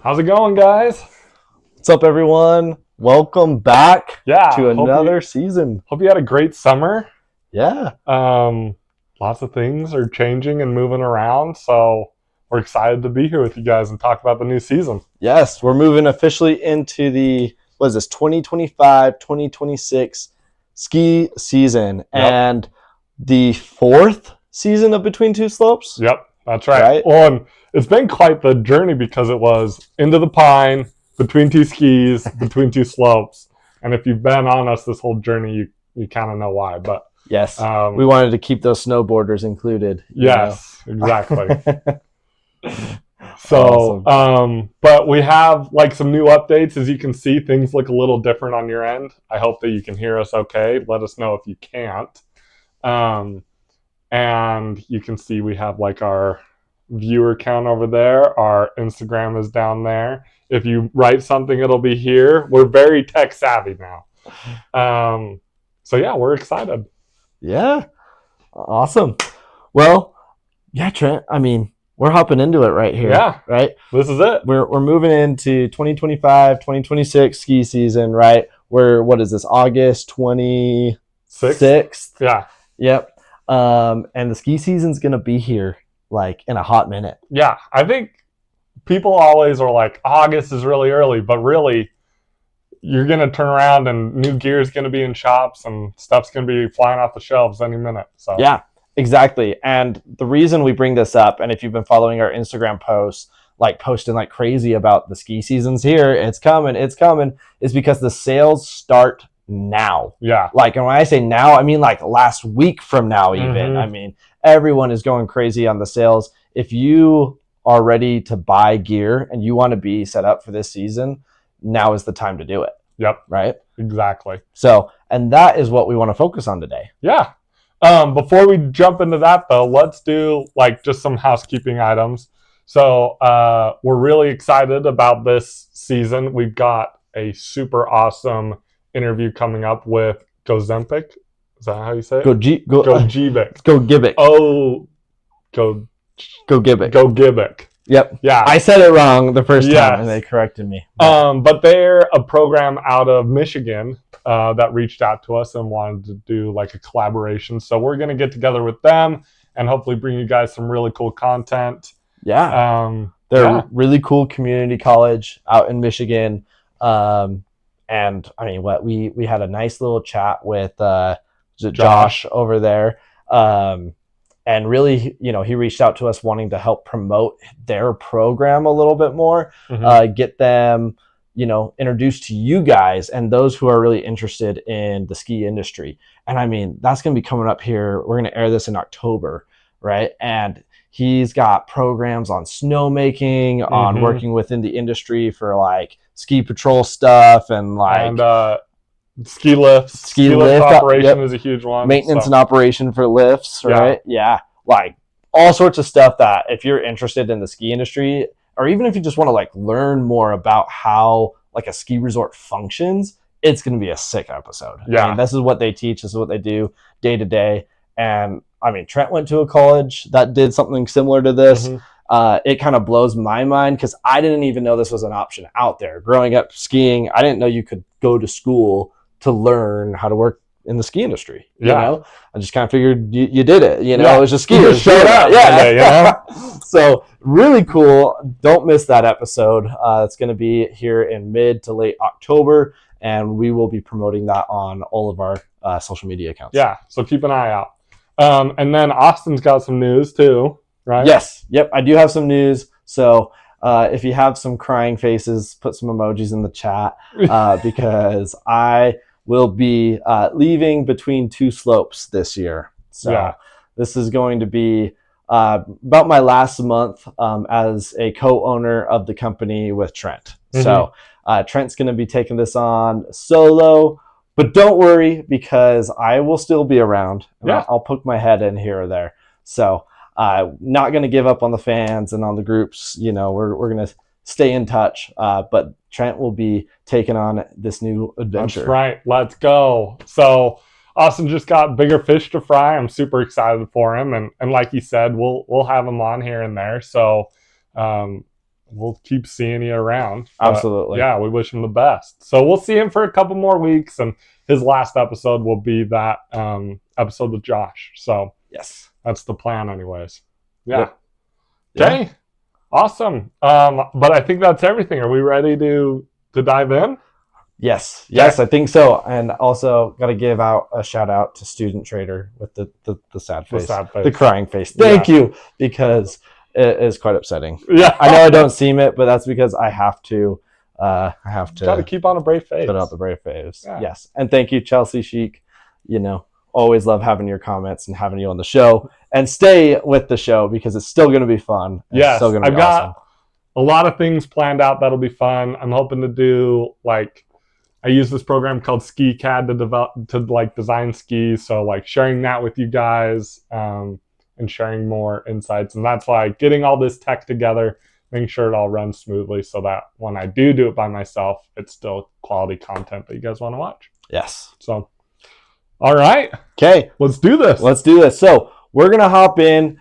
How's it going, guys? What's up, everyone? Welcome back to another season. Hope you had a great summer. Yeah. Lots of things are changing and moving around, so we're excited to be here with you guys and talk about the new season. Yes, we're moving officially into the, 2025-2026 ski season. Yep. And the fourth season of Between Two Slopes. Yep, that's right. Well, and it's been quite the journey because it was Into the Pine, Between Two Skis, Between Two Slopes. And if you've been on us this whole journey, you kind of know why. But yes, we wanted to keep those snowboarders included. Yes, exactly. So, awesome. But we have like some new updates. As you can see, things look a little different on your end. I hope that you can hear us okay. Let us know if you can't. And you can see we have like our viewer count over there. Our Instagram is down there. If you write something, it'll be here. We're very tech savvy now. So yeah, we're excited. Yeah. Awesome. Well, yeah, Trent, I mean, we're hopping into it right here. Yeah. Right? This is it. We're moving into 2025-2026 ski season, right? What is this, August 26th? Yeah. Yep. And the ski season's going to be here like in a hot minute. Yeah. I think people always are like, August is really early, but really you're going to turn around and new gear is going to be in shops and stuff's going to be flying off the shelves any minute. So yeah, exactly. And the reason we bring this up, and if you've been following our Instagram posts, like posting like crazy about the ski season's here, it's coming, is because the sales start now. Yeah. Like, and when I say now, I mean like last week from now even. Mm-hmm. I mean, everyone is going crazy on the sales. If you are ready to buy gear and you want to be set up for this season, now is the time to do it. Yep. Right? Exactly. So, and that is what we want to focus on today. Yeah. Before we jump into that though, let's do like just some housekeeping items. So we're really excited about this season. We've got a super awesome interview coming up with Gozempic. Is that how you say it? Gogebic. Gogebic. Oh, Gogebic. Gogebic. Yep. Yeah. I said it wrong the first time and they corrected me. But they're a program out of Michigan that reached out to us and wanted to do like a collaboration. So we're going to get together with them and hopefully bring you guys some really cool content. Yeah. They're a really cool community college out in Michigan. And I mean, we had a nice little chat with Josh over there. And really, he reached out to us wanting to help promote their program a little bit more, get them, introduced to you guys and those who are really interested in the ski industry. And I mean, that's going to be coming up here. We're going to air this in October, right? And he's got programs on snowmaking, on working within the industry for like ski patrol stuff and like... ski lifts. Ski lift operation is a huge one. Maintenance and operation for lifts, right? Yeah. Like all sorts of stuff that if you're interested in the ski industry, or even if you just want to like learn more about how like a ski resort functions, it's going to be a sick episode. Yeah. I mean, this is what they teach. This is what they do day to day. And I mean, Trent went to a college that did something similar to this. It kind of blows my mind because I didn't even know this was an option out there. Growing up skiing, I didn't know you could go to school to learn how to work in the ski industry. You know? I just kind of figured you did it. It was just skiing. You just showed up. Yeah. So really cool. Don't miss that episode. It's going to be here in mid to late October, and we will be promoting that on all of our social media accounts. Yeah. So keep an eye out. And then Austin's got some news too, right? Yes. Yep. I do have some news. So if you have some crying faces, put some emojis in the chat because I will be leaving Between Two Slopes this year. So this is going to be about my last month as a co-owner of the company with Trent. So Trent's going to be taking this on solo, but don't worry because I will still be around. I'll poke my head in here or there. So not going to give up on the fans and on the groups. We're going to stay in touch, but Trent will be taking on this new adventure. That's right. Let's go. So Austin just got bigger fish to fry. I'm super excited for him. And like you said, we'll have him on here and there. So we'll keep seeing you around. But, Absolutely. yeah, we wish him the best. So we'll see him for a couple more weeks, and his last episode will be that episode with Josh. So Yes. that's the plan, anyways. Yeah. Yep. Okay. Yeah. Awesome. But I think that's everything. Are we ready to dive in? Yes, I think so. And also got to give out a shout out to Student Trader with the sad face, the crying face. Thank you, because it is quite upsetting. Yeah, I know I don't seem it, but that's because I have to. Got to keep on a brave face. Put out the brave face. Yeah. Yes, and thank you, Chelsea Chic. Always love having your comments and having you on the show. And stay with the show because it's still going to be fun. Yes, still going to be I've got awesome. a lot of things planned out that'll be fun. I'm hoping to do I use this program called SkiCAD to design skis. So sharing that with you guys and sharing more insights. And that's getting all this tech together, making sure it all runs smoothly so that when I do it by myself, it's still quality content that you guys want to watch. Yes. So, all right. Okay. Let's do this. So we're going to hop in.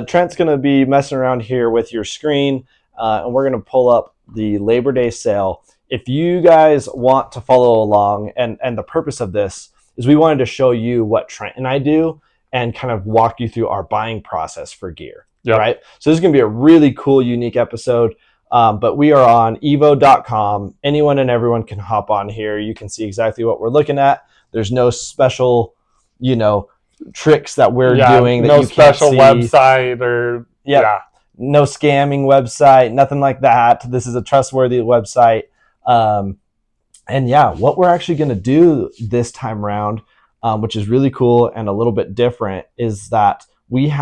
Trent's going to be messing around here with your screen, and we're going to pull up the Labor Day sale. If you guys want to follow along, and the purpose of this is we wanted to show you what Trent and I do and kind of walk you through our buying process for gear. Yep. Right? So this is going to be a really cool, unique episode. But we are on evo.com. Anyone and everyone can hop on here. You can see exactly what we're looking at. There's no special, tricks that we're doing that no you can't see. special website or no scamming website, nothing like that. This is a trustworthy website. What we're actually going to do this time around, which is really cool and a little bit different, is that we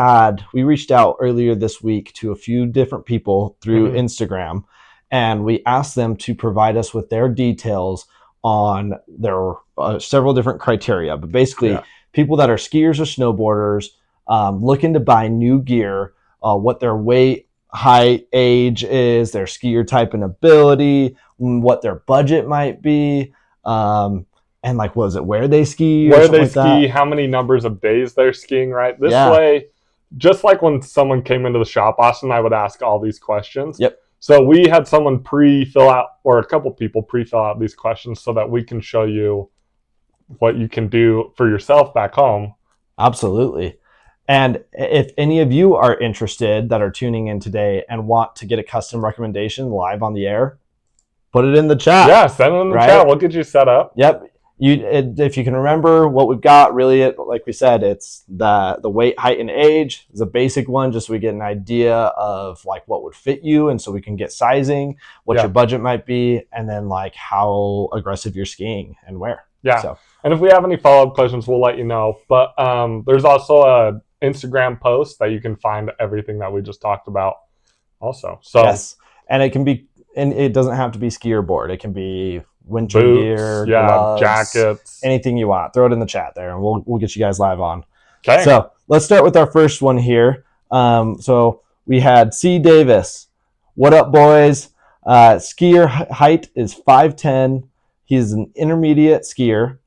reached out earlier this week to a few different people through Instagram, and we asked them to provide us with their details on their several different criteria, but basically people that are skiers or snowboarders, looking to buy new gear, what their weight, height, age is, their skier type and ability, what their budget might be, and where they ski, how many numbers of days they're skiing, right? This way, just like when someone came into the shop, Austin and I would ask all these questions. Yep. So we had someone pre-fill out, or a couple people pre-fill out these questions so that we can show you what you can do for yourself back home. Absolutely. And if any of you are interested that are tuning in today and want to get a custom recommendation live on the air, put it in the chat. Yeah, send it in the chat. We'll get you set up. Yep. If you can remember what we've got, really, like we said, it's the weight, height, and age is a basic one, just so we get an idea of what would fit you, and so we can get sizing, what your budget might be, and then how aggressive you're skiing and where. Yeah. So. And if we have any follow-up questions, we'll let you know. But there's also a Instagram post that you can find everything that we just talked about also. So yes, and it doesn't have to be skier board. It can be winter boots, gear, gloves, jackets, anything you want. Throw it in the chat there, and we'll get you guys live on. Okay. So let's start with our first one here. So we had C. Davis. What up, boys? Skier height is 5'10". He's an intermediate skier.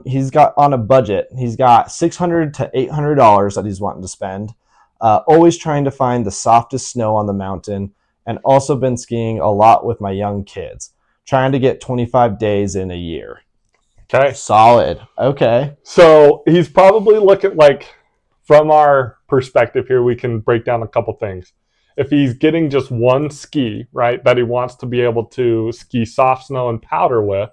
He's got on a budget. He's got $600 to $800 that he's wanting to spend. Always trying to find the softest snow on the mountain, and also been skiing a lot with my young kids. Trying to get 25 days in a year. Okay. Solid. Okay. So he's probably looking from our perspective here, we can break down a couple things. If he's getting just one ski, right, that he wants to be able to ski soft snow and powder with,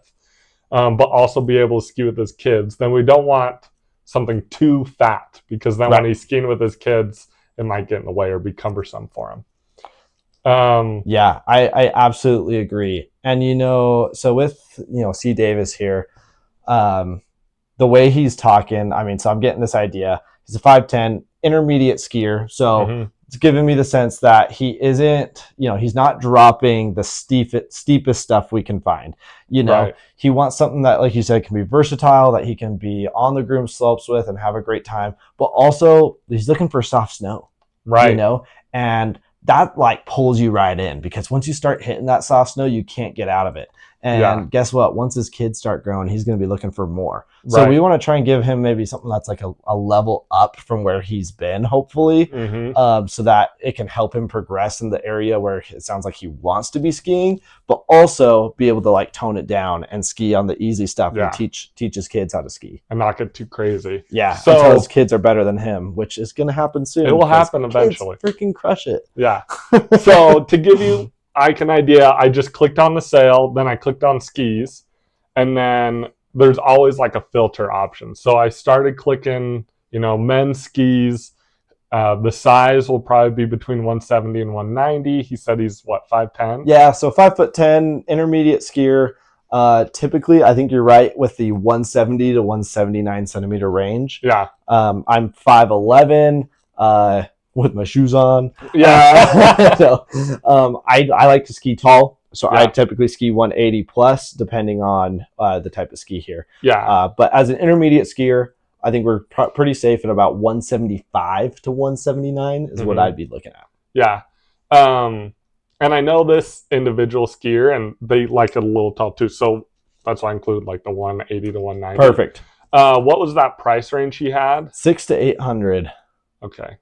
but also be able to ski with his kids, then we don't want something too fat, because then when he's skiing with his kids, it might get in the way or be cumbersome for him. Yeah, I absolutely agree. And, so with, C. Davis here, the way he's talking, so I'm getting this idea. He's a 5'10", intermediate skier. So it's giving me the sense that he isn't, he's not dropping the steepest stuff we can find. He wants something that, like you said, can be versatile, that he can be on the groom slopes with and have a great time. But also, he's looking for soft snow. Right. And that pulls you right in, because once you start hitting that soft snow, you can't get out of it. And Yeah. guess what? Once his kids start growing, he's going to be looking for more. So Right. we want to try and give him maybe something that's like a level up from where he's been, hopefully, so that it can help him progress in the area where it sounds like he wants to be skiing, but also be able to like tone it down and ski on the easy stuff Yeah. and teach his kids how to ski. And not get too crazy. Yeah, So- until his kids are better than him, which is going to happen soon. It will because happen kids eventually. freaking crush it. Yeah. So to give you an idea, I just clicked on the sale, then I clicked on skis, and then there's always like a filter option. So I started clicking, men's skis. The size will probably be between 170 and 190. He said he's 5'10"? Yeah, so 5'10", intermediate skier. Typically, I think you're right with the 170 to 179 centimeter range. Yeah. I'm 5'11", with my shoes on. Yeah. So, I like to ski tall. So I Yeah. typically ski 180 plus, depending on the type of ski here. Yeah. But as an intermediate skier, I think we're pretty safe at about 175 to 179 is what Mhm. I'd be looking at. Yeah. And I know this individual skier, and they like it a little tall too. So that's why I include like the 180 to 190. Perfect. What was that price range he had? 600 to 800. Okay.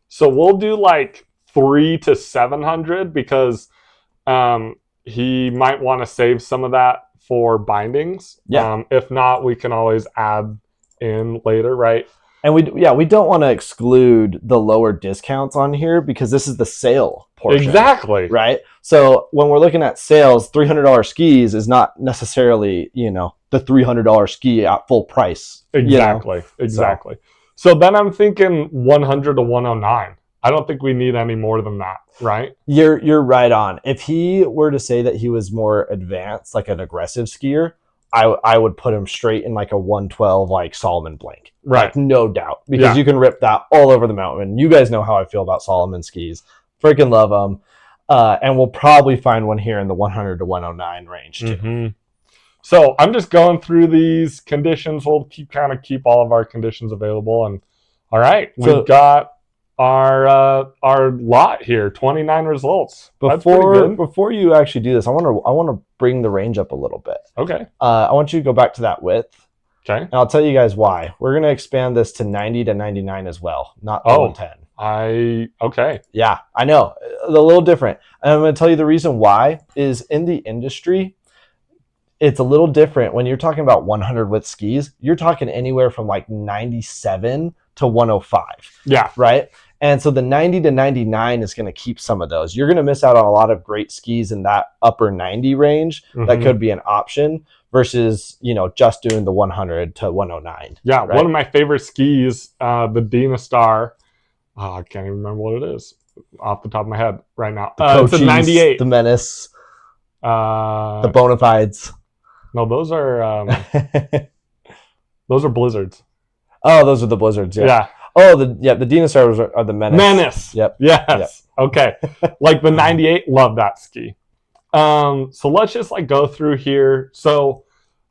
So we'll do like 300 to 700 because he might want to save some of that for bindings. Yeah. If not, we can always add in later, right? And we don't want to exclude the lower discounts on here because this is the sale portion. Exactly. Right? So when we're looking at sales, $300 skis is not necessarily, the $300 ski at full price. Exactly. So then I'm thinking 100 to 109. I don't think we need any more than that, right? You're right on. If he were to say that he was more advanced, like an aggressive skier, I would put him straight in like a 112 like Solomon Blank. Right. Like, no doubt. Because Yeah. you can rip that all over the mountain. You guys know how I feel about Solomon skis. Freaking love them. And we'll probably find one here in the 100 to 109 range too. Mm-hmm. So I'm just going through these conditions. We'll keep all of our conditions available. And all right, So- we've got our lot here, 29 results. That's pretty good. Before you actually do this, I want to bring the range up a little bit. Okay. I want you to go back to that width. Okay. And I'll tell you guys why. We're going to expand this to 90 to 99 as well, not to Oh. 110. Okay. Yeah, I know. A little different. And I'm going to tell you the reason why is in the industry, it's a little different. When you're talking about 100 width skis, you're talking anywhere from like 97 to 105, Yeah. right? And so the 90 to 99 is going to keep some of those. You're going to miss out on a lot of great skis in that upper 90 range. That Mhm. could be an option versus, just doing the 100 to 109. Yeah. Right. One of my favorite skis, the Dina Star. Oh, I can't even remember what it is off the top of my head right now. It's a Cochise, 98. The Menace, the The Bonafides. no, those are blizzards. Oh, those are the Blizzards. Yeah. Yeah. Oh, the Dinosaurs are the Menace. Menace. Yep. Yes. Okay. Like the 98, love that ski. So let's just like go through here. So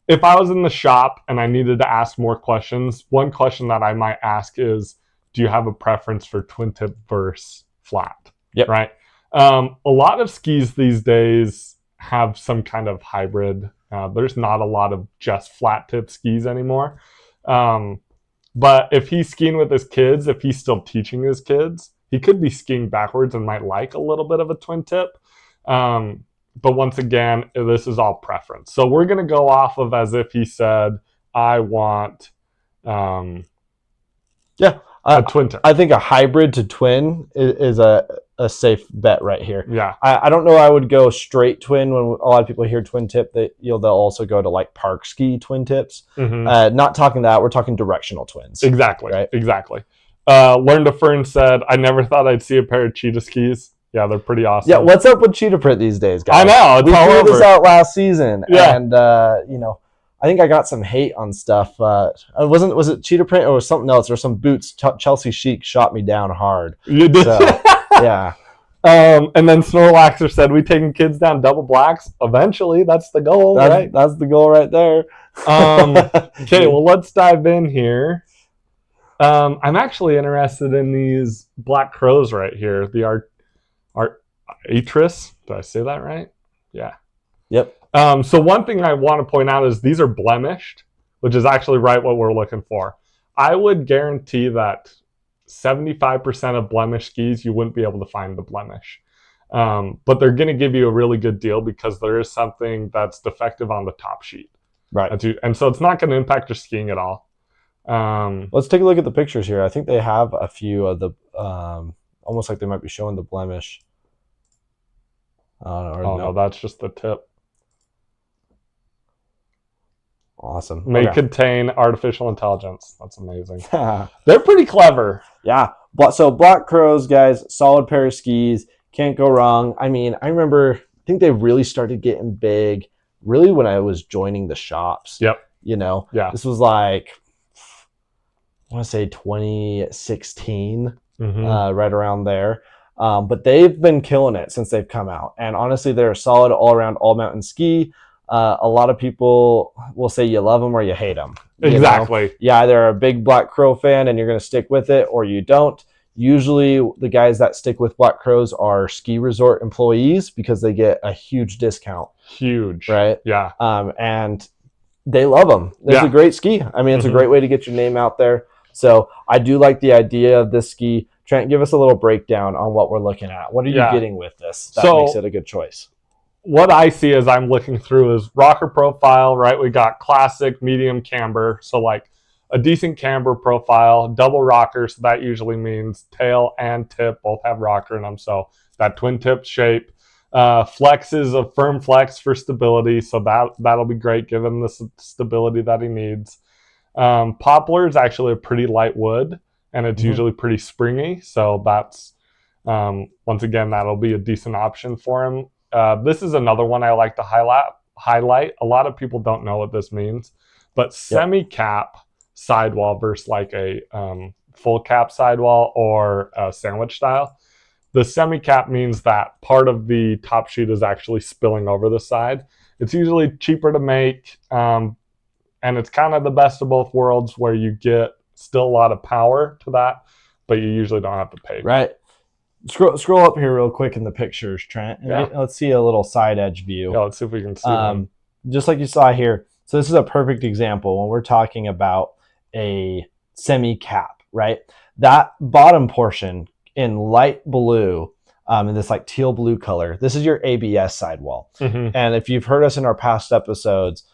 if I was in the shop and I needed to ask more questions, one question that I might ask is, do you have a preference for twin tip versus flat? Yep. Right. A lot of skis these days have some kind of hybrid. There's not a lot of just flat tip skis anymore. But if he's skiing with his kids, if he's still teaching his kids, he could be skiing backwards and might like a little bit of a twin tip. But once again, this is all preference. So we're going to go off of as if he said, I want a twin tip. I think a hybrid to twin is a safe bet right here. Yeah. I don't know. I would go straight twin. When a lot of people hear twin tip, they'll also go to like park ski twin tips. Mhm. Not talking that. We're talking directional twins. Exactly. Right. Exactly. Learn to Fern said, I never thought I'd see a pair of cheetah skis. Yeah, they're pretty awesome. Yeah. What's up with cheetah print these days, guys? I know. It's We all threw over. this out last season, Yeah. and I think I got some hate on stuff. Was it cheetah print or was something else? Or some boots? Chelsea Chic shot me down hard. You did. So, yeah. And then Snorlaxer said, we taking kids down double blacks? Eventually, that's the goal, right? That's the goal right there. Okay, well, let's dive in here. I'm actually interested in these black crows right here. The Arcturus. Did I say that right? Yeah. Yep. So one thing I want to point out is these are blemished, which is actually right what we're looking for. I would guarantee that 75% of blemished skis, you wouldn't be able to find the blemish. But they're going to give you a really good deal because there is something that's defective on the top sheet. Right. And so it's not going to impact your skiing at all. Let's take a look at the pictures here. I think they have a few of the, almost like they might be showing the blemish. No, that's just the tip. Awesome. May contain artificial intelligence. That's amazing. They're pretty clever. Yeah. So Black Crows, guys, solid pair of skis. Can't go wrong. I mean, I think they really started getting big really when I was joining the shops. Yep. Yeah. This was like, I want to say 2016, right around there. But they've been killing it since they've come out. And honestly, they're a solid all-around, all-mountain ski. A lot of people will say you love them or you hate them. Exactly. You either a big Black Crow fan and you're going to stick with it, or you don't. Usually the guys that stick with Black Crows are ski resort employees because they get a huge discount. Huge. Right? Yeah. And they love them. It's a great ski. I mean, it's a great way to get your name out there. So I do like the idea of this ski. Trent, give us a little breakdown on what we're looking at. What are you getting with this that makes it a good choice? What I see as I'm looking through is rocker profile, right? We got classic, medium, camber. So like a decent camber profile, double rocker. So that usually means tail and tip both have rocker in them. So that twin tip shape. Flex is a firm flex for stability. So that'll be great, give him the stability that he needs. Poplar is actually a pretty light wood, and it's usually pretty springy. So that's, once again, that'll be a decent option for him. This is another one I like to highlight. A lot of people don't know what this means, but semi-cap sidewall versus like a full cap sidewall or a sandwich style. The semi-cap means that part of the top sheet is actually spilling over the side. It's usually cheaper to make, and it's kind of the best of both worlds where you get still a lot of power to that, but you usually don't have to pay. Right. Scroll up here real quick in the pictures, Trent. Let's see a little side edge view. Yeah, let's see if we can see them. Just like you saw here. So this is a perfect example when we're talking about a semi-cap, right? That bottom portion in light blue, in this like teal blue color, this is your ABS sidewall. And if you've heard us in our past episodes,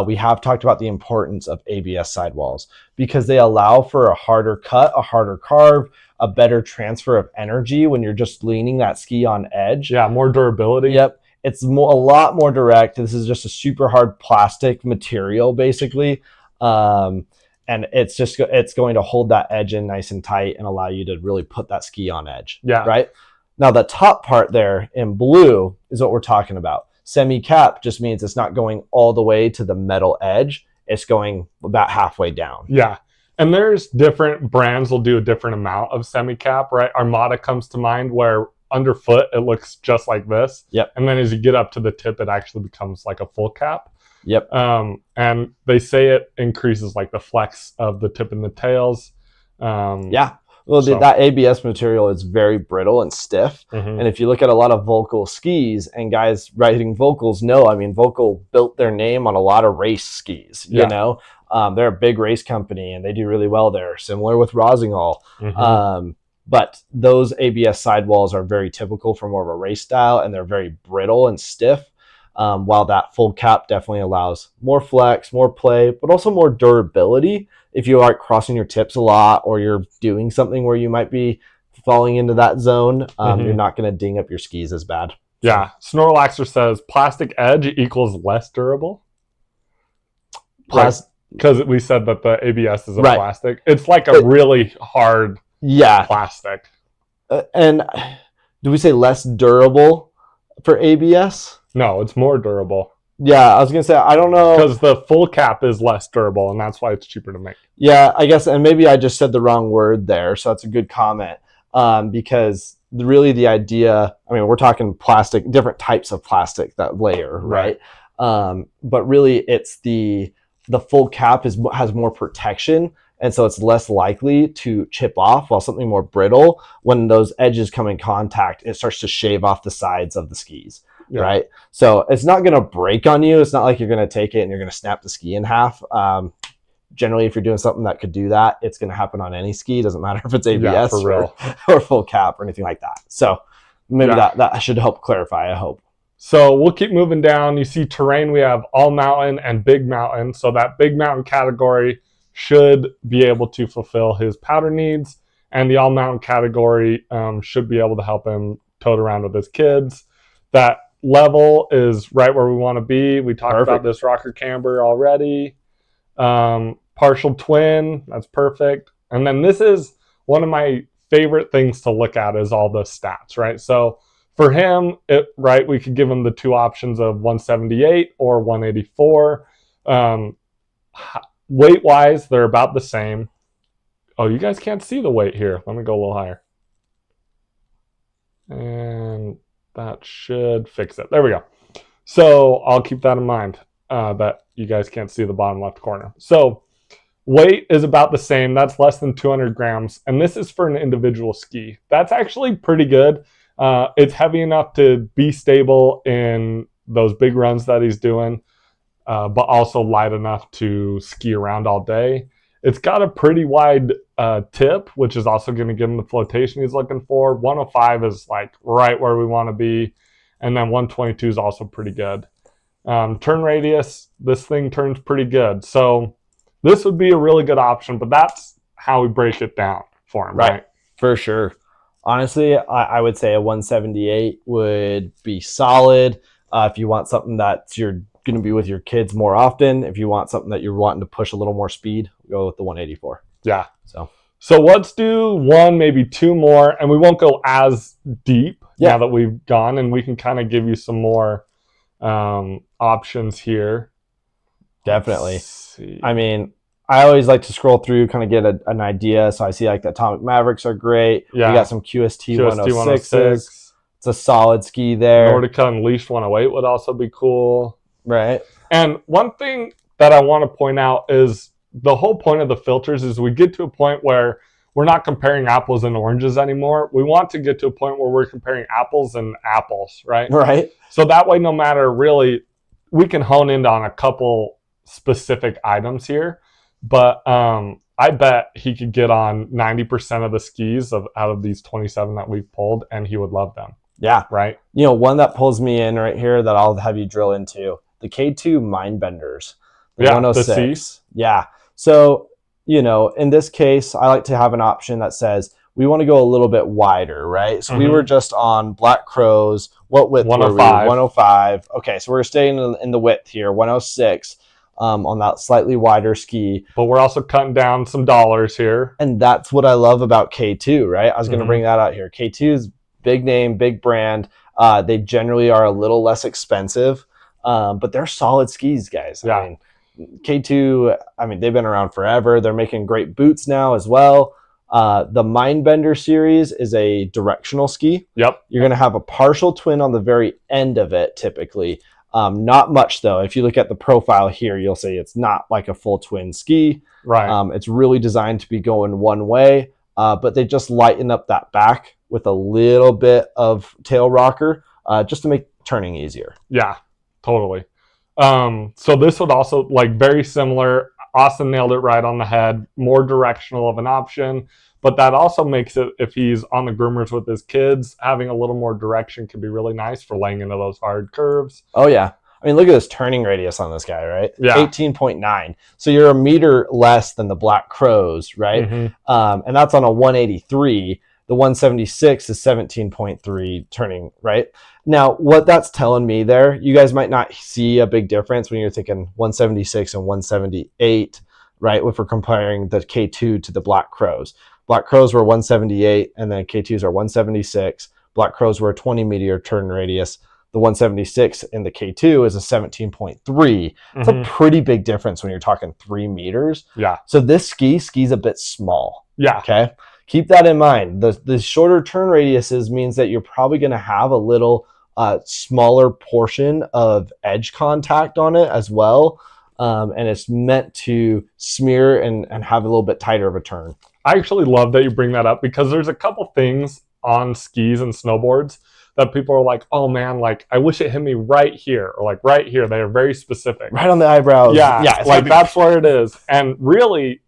we have talked about the importance of ABS sidewalls because they allow for a harder cut, a harder carve, a better transfer of energy when you're just leaning that ski on edge. Yeah, more durability. Yep. It's a lot more direct. This is just a super hard plastic material, basically. And it's going to hold that edge in nice and tight and allow you to really put that ski on edge. Yeah. Right? Now, the top part there in blue is what we're talking about. Semi-cap just means it's not going all the way to the metal edge. It's going about halfway down. Yeah. And there's different brands will do a different amount of semi-cap, right? Armada comes to mind where underfoot it looks just like this. Yep. And then as you get up to the tip, it actually becomes like a full cap. Yep. And they say it increases like the flex of the tip and the tails. Yeah. Well, that ABS material is very brittle and stiff. And if you look at a lot of Volkl skis and guys riding Volkls know, I mean, Volkl built their name on a lot of race skis, you know? They're a big race company and they do really well there, similar with Rossignol. But those ABS sidewalls are very typical for more of a race style and they're very brittle and stiff. While that full cap definitely allows more flex, more play, but also more durability. If you are crossing your tips a lot or you're doing something where you might be falling into that zone, you're not going to ding up your skis as bad. Yeah. Snorlaxer says plastic edge equals less durable. Because we said that the ABS is a plastic. It's like a really hard plastic. And do we say less durable for ABS? No, it's more durable. Yeah, I was going to say, I don't know. Because the full cap is less durable, and that's why it's cheaper to make. Yeah, I guess, and maybe I just said the wrong word there, so that's a good comment. Because really the idea, I mean, we're talking plastic, different types of plastic that layer, right? But really it's the full cap has more protection, and so it's less likely to chip off, while something more brittle, when those edges come in contact, it starts to shave off the sides of the skis. Yeah. right? So it's not going to break on you. It's not like you're going to take it and you're going to snap the ski in half. Generally, if you're doing something that could do that, it's going to happen on any ski. It doesn't matter if it's ABS for real. or full cap or anything like that. So maybe that should help clarify, I hope. So we'll keep moving down. You see terrain, we have all mountain and big mountain. So that big mountain category should be able to fulfill his powder needs. And the all mountain category should be able to help him tote around with his kids. That level is right where we want to be. We talked about this rocker camber already. Partial twin, that's perfect. And then this is one of my favorite things to look at is all the stats, right? So for him, we could give him the two options of 178 or 184. Weight-wise, they're about the same. Oh, you guys can't see the weight here. Let me go a little higher. And that should fix it. There we go. So I'll keep that in mind, that you guys can't see the bottom left corner. So weight is about the same. That's less than 200 grams. And this is for an individual ski. That's actually pretty good. It's heavy enough to be stable in those big runs that he's doing, but also light enough to ski around all day. It's got a pretty wide tip, which is also going to give him the flotation he's looking for. 105 is like right where we want to be. And then 122 is also pretty good. Turn radius, this thing turns pretty good. So this would be a really good option, but that's how we break it down for him, right? For sure. Honestly, I would say a 178 would be solid. If you want something that you're going to be with your kids more often, if you want something that you're wanting to push a little more speed, go with the 184. Yeah. So let's do one, maybe two more, and we won't go as deep now that we've gone, and we can kind of give you some more options here. Definitely. I mean, I always like to scroll through, kind of get an idea. So I see like the Atomic Mavericks are great. Yeah. We got some QST 106s. It's a solid ski there. Nordica Unleashed 108 would also be cool. Right. And one thing that I want to point out is the whole point of the filters is we get to a point where we're not comparing apples and oranges anymore. We want to get to a point where we're comparing apples and apples, right? Right. So that way, no matter really, we can hone in on a couple specific items here. But I bet he could get on 90% of the skis out of these 27 that we've pulled, and he would love them. Yeah. Right. You know, one that pulls me in right here that I'll have you drill into, the K2 Mindbenders. The 106. The C. Yeah. So, you know, in this case, I like to have an option that says we want to go a little bit wider, right? So we were just on Black Crows. What width 105. were we? 105. Okay, so we're staying in the width here, 106. On that slightly wider ski. But we're also cutting down some dollars here. And that's what I love about K2, right? I was going to bring that out here. K2 is big name, big brand. They generally are a little less expensive, but they're solid skis, guys. Yeah. I mean, K2, they've been around forever. They're making great boots now as well. The Mindbender series is a directional ski. Yep. You're going to have a partial twin on the very end of it, typically. Not much, though. If you look at the profile here, you'll see it's not like a full twin ski. Right. It's really designed to be going one way, but they just lighten up that back with a little bit of tail rocker just to make turning easier. Yeah, totally. So this would also, very similar. Austin nailed it right on the head. More directional of an option. But that also makes it, if he's on the groomers with his kids, having a little more direction can be really nice for laying into those hard curves. Oh, yeah. Look at this turning radius on this guy, right? Yeah. 18.9. So you're a meter less than the Black Crows, right? And that's on a 183. The 176 is 17.3 turning, right? Now, what that's telling me there, you guys might not see a big difference when you're thinking 176 and 178, right? If we're comparing the K2 to the Black Crows. Black Crows were 178, and then K2s are 176. Black Crows were a 20 meter turn radius. The 176 in the K2 is a 17.3. It's a pretty big difference when you're talking 3 meters. Yeah. So this ski's a bit small. Yeah. Okay. Keep that in mind. The shorter turn radiuses means that you're probably going to have a little smaller portion of edge contact on it as well. And it's meant to smear and have a little bit tighter of a turn. I actually love that you bring that up because there's a couple things on skis and snowboards that people are like, oh man, like I wish it hit me right here or like right here. They are very specific. Right on the eyebrows. Yeah, it's like that's where it is. And really,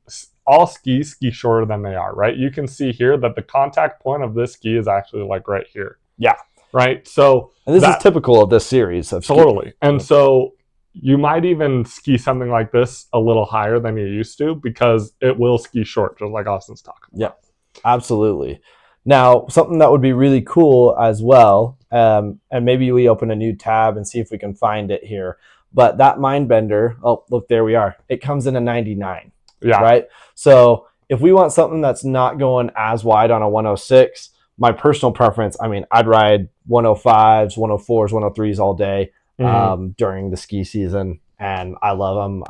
all skis ski shorter than they are, right? You can see here that the contact point of this ski is actually like right here. Yeah. Right? So and this is typical of this series of ski. Totally. And so you might even ski something like this a little higher than you used to because it will ski short, just like Austin's talking about. Yeah, absolutely. Now, something that would be really cool as well, and maybe we open a new tab and see if we can find it here, but that Mindbender, oh, look, there we are. It comes in a 99, right? So if we want something that's not going as wide on a 106, my personal preference, I mean, I'd ride 105s, 104s, 103s all day during the ski season, and I love them.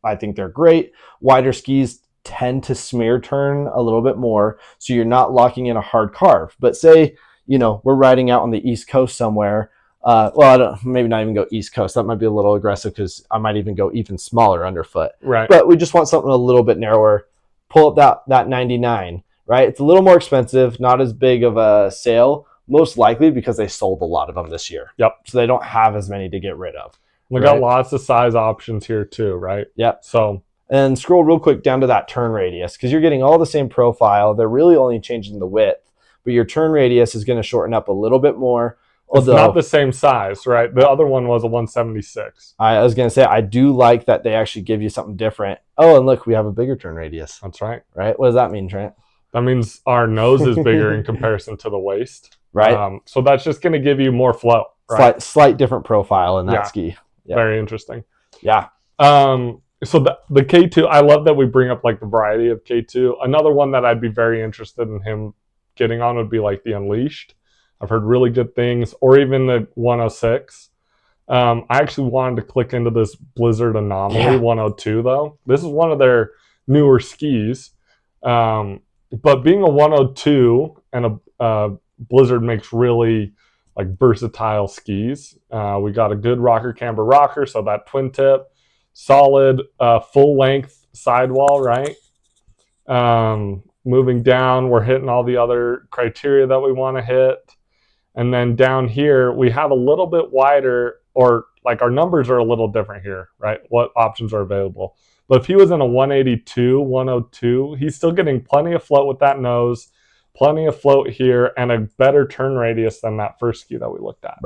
I think they're great. Wider skis tend to smear turn a little bit more, so you're not locking in a hard carve. But say, we're riding out on the East Coast somewhere. Maybe not even go East Coast. That might be a little aggressive because I might even go even smaller underfoot. Right. But we just want something a little bit narrower. Pull up that 99, right? It's a little more expensive, not as big of a sale, most likely because they sold a lot of them this year. Yep. So they don't have as many to get rid of. We got lots of size options here too, right? Yep. So... And scroll real quick down to that turn radius because you're getting all the same profile. They're really only changing the width, but your turn radius is going to shorten up a little bit more. It's not the same size, right? The other one was a 176. I was going to say, I do like that they actually give you something different. Oh, and look, we have a bigger turn radius. That's right. Right? What does that mean, Trent? That means our nose is bigger in comparison to the waist. Right. So that's just going to give you more flow. Right? Slight different profile in that ski. Yeah. Very interesting. Yeah. So the K2, I love that we bring up like the variety of K2. Another one that I'd be very interested in him getting on would be like the Unleashed. I've heard really good things, or even the 106. I actually wanted to click into this Blizzard Anomaly 102 though. This is one of their newer skis. But being a 102 and a Blizzard makes really like versatile skis. We got a good rocker camber rocker, so that twin tip. Solid full length sidewall, right? Moving down, we're hitting all the other criteria that we want to hit. And then down here, we have a little bit wider, or like our numbers are a little different here, right? What options are available. But if he was in a 182, 102, he's still getting plenty of float with that nose, plenty of float here, and a better turn radius than that first ski that we looked at.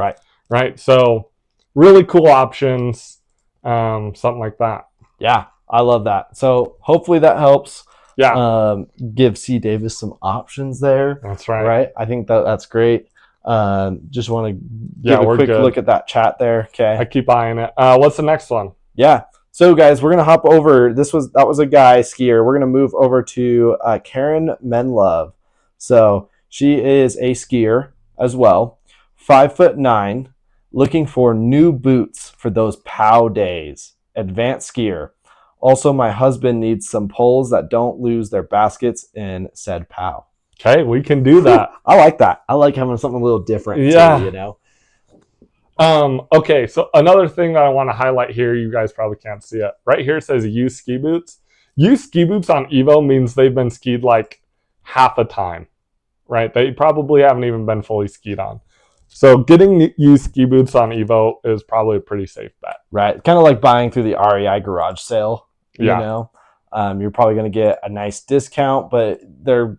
Right? So really cool options. Something like that. Yeah, I love that. So hopefully that helps. Yeah. Give C Davis some options there. That's right. Right. I think that's great. Just want to give a quick look at that chat there. Okay. I keep eyeing it. What's the next one? Yeah. So guys, we're gonna hop over. That was a guy skier. We're gonna move over to Karen Menlove. So she is a skier as well, 5'9". Looking for new boots for those POW days. Advanced skier. Also, my husband needs some poles that don't lose their baskets in said POW. Okay, we can do that. I like that. I like having something a little different too, Okay, so another thing that I want to highlight here, you guys probably can't see it. Right here it says used ski boots. Used ski boots on Evo means they've been skied like half the time, right? They probably haven't even been fully skied on. So getting used ski boots on Evo is probably a pretty safe bet. Right. Kind of like buying through the REI garage sale, Yeah. you know. You're probably going to get a nice discount, but they're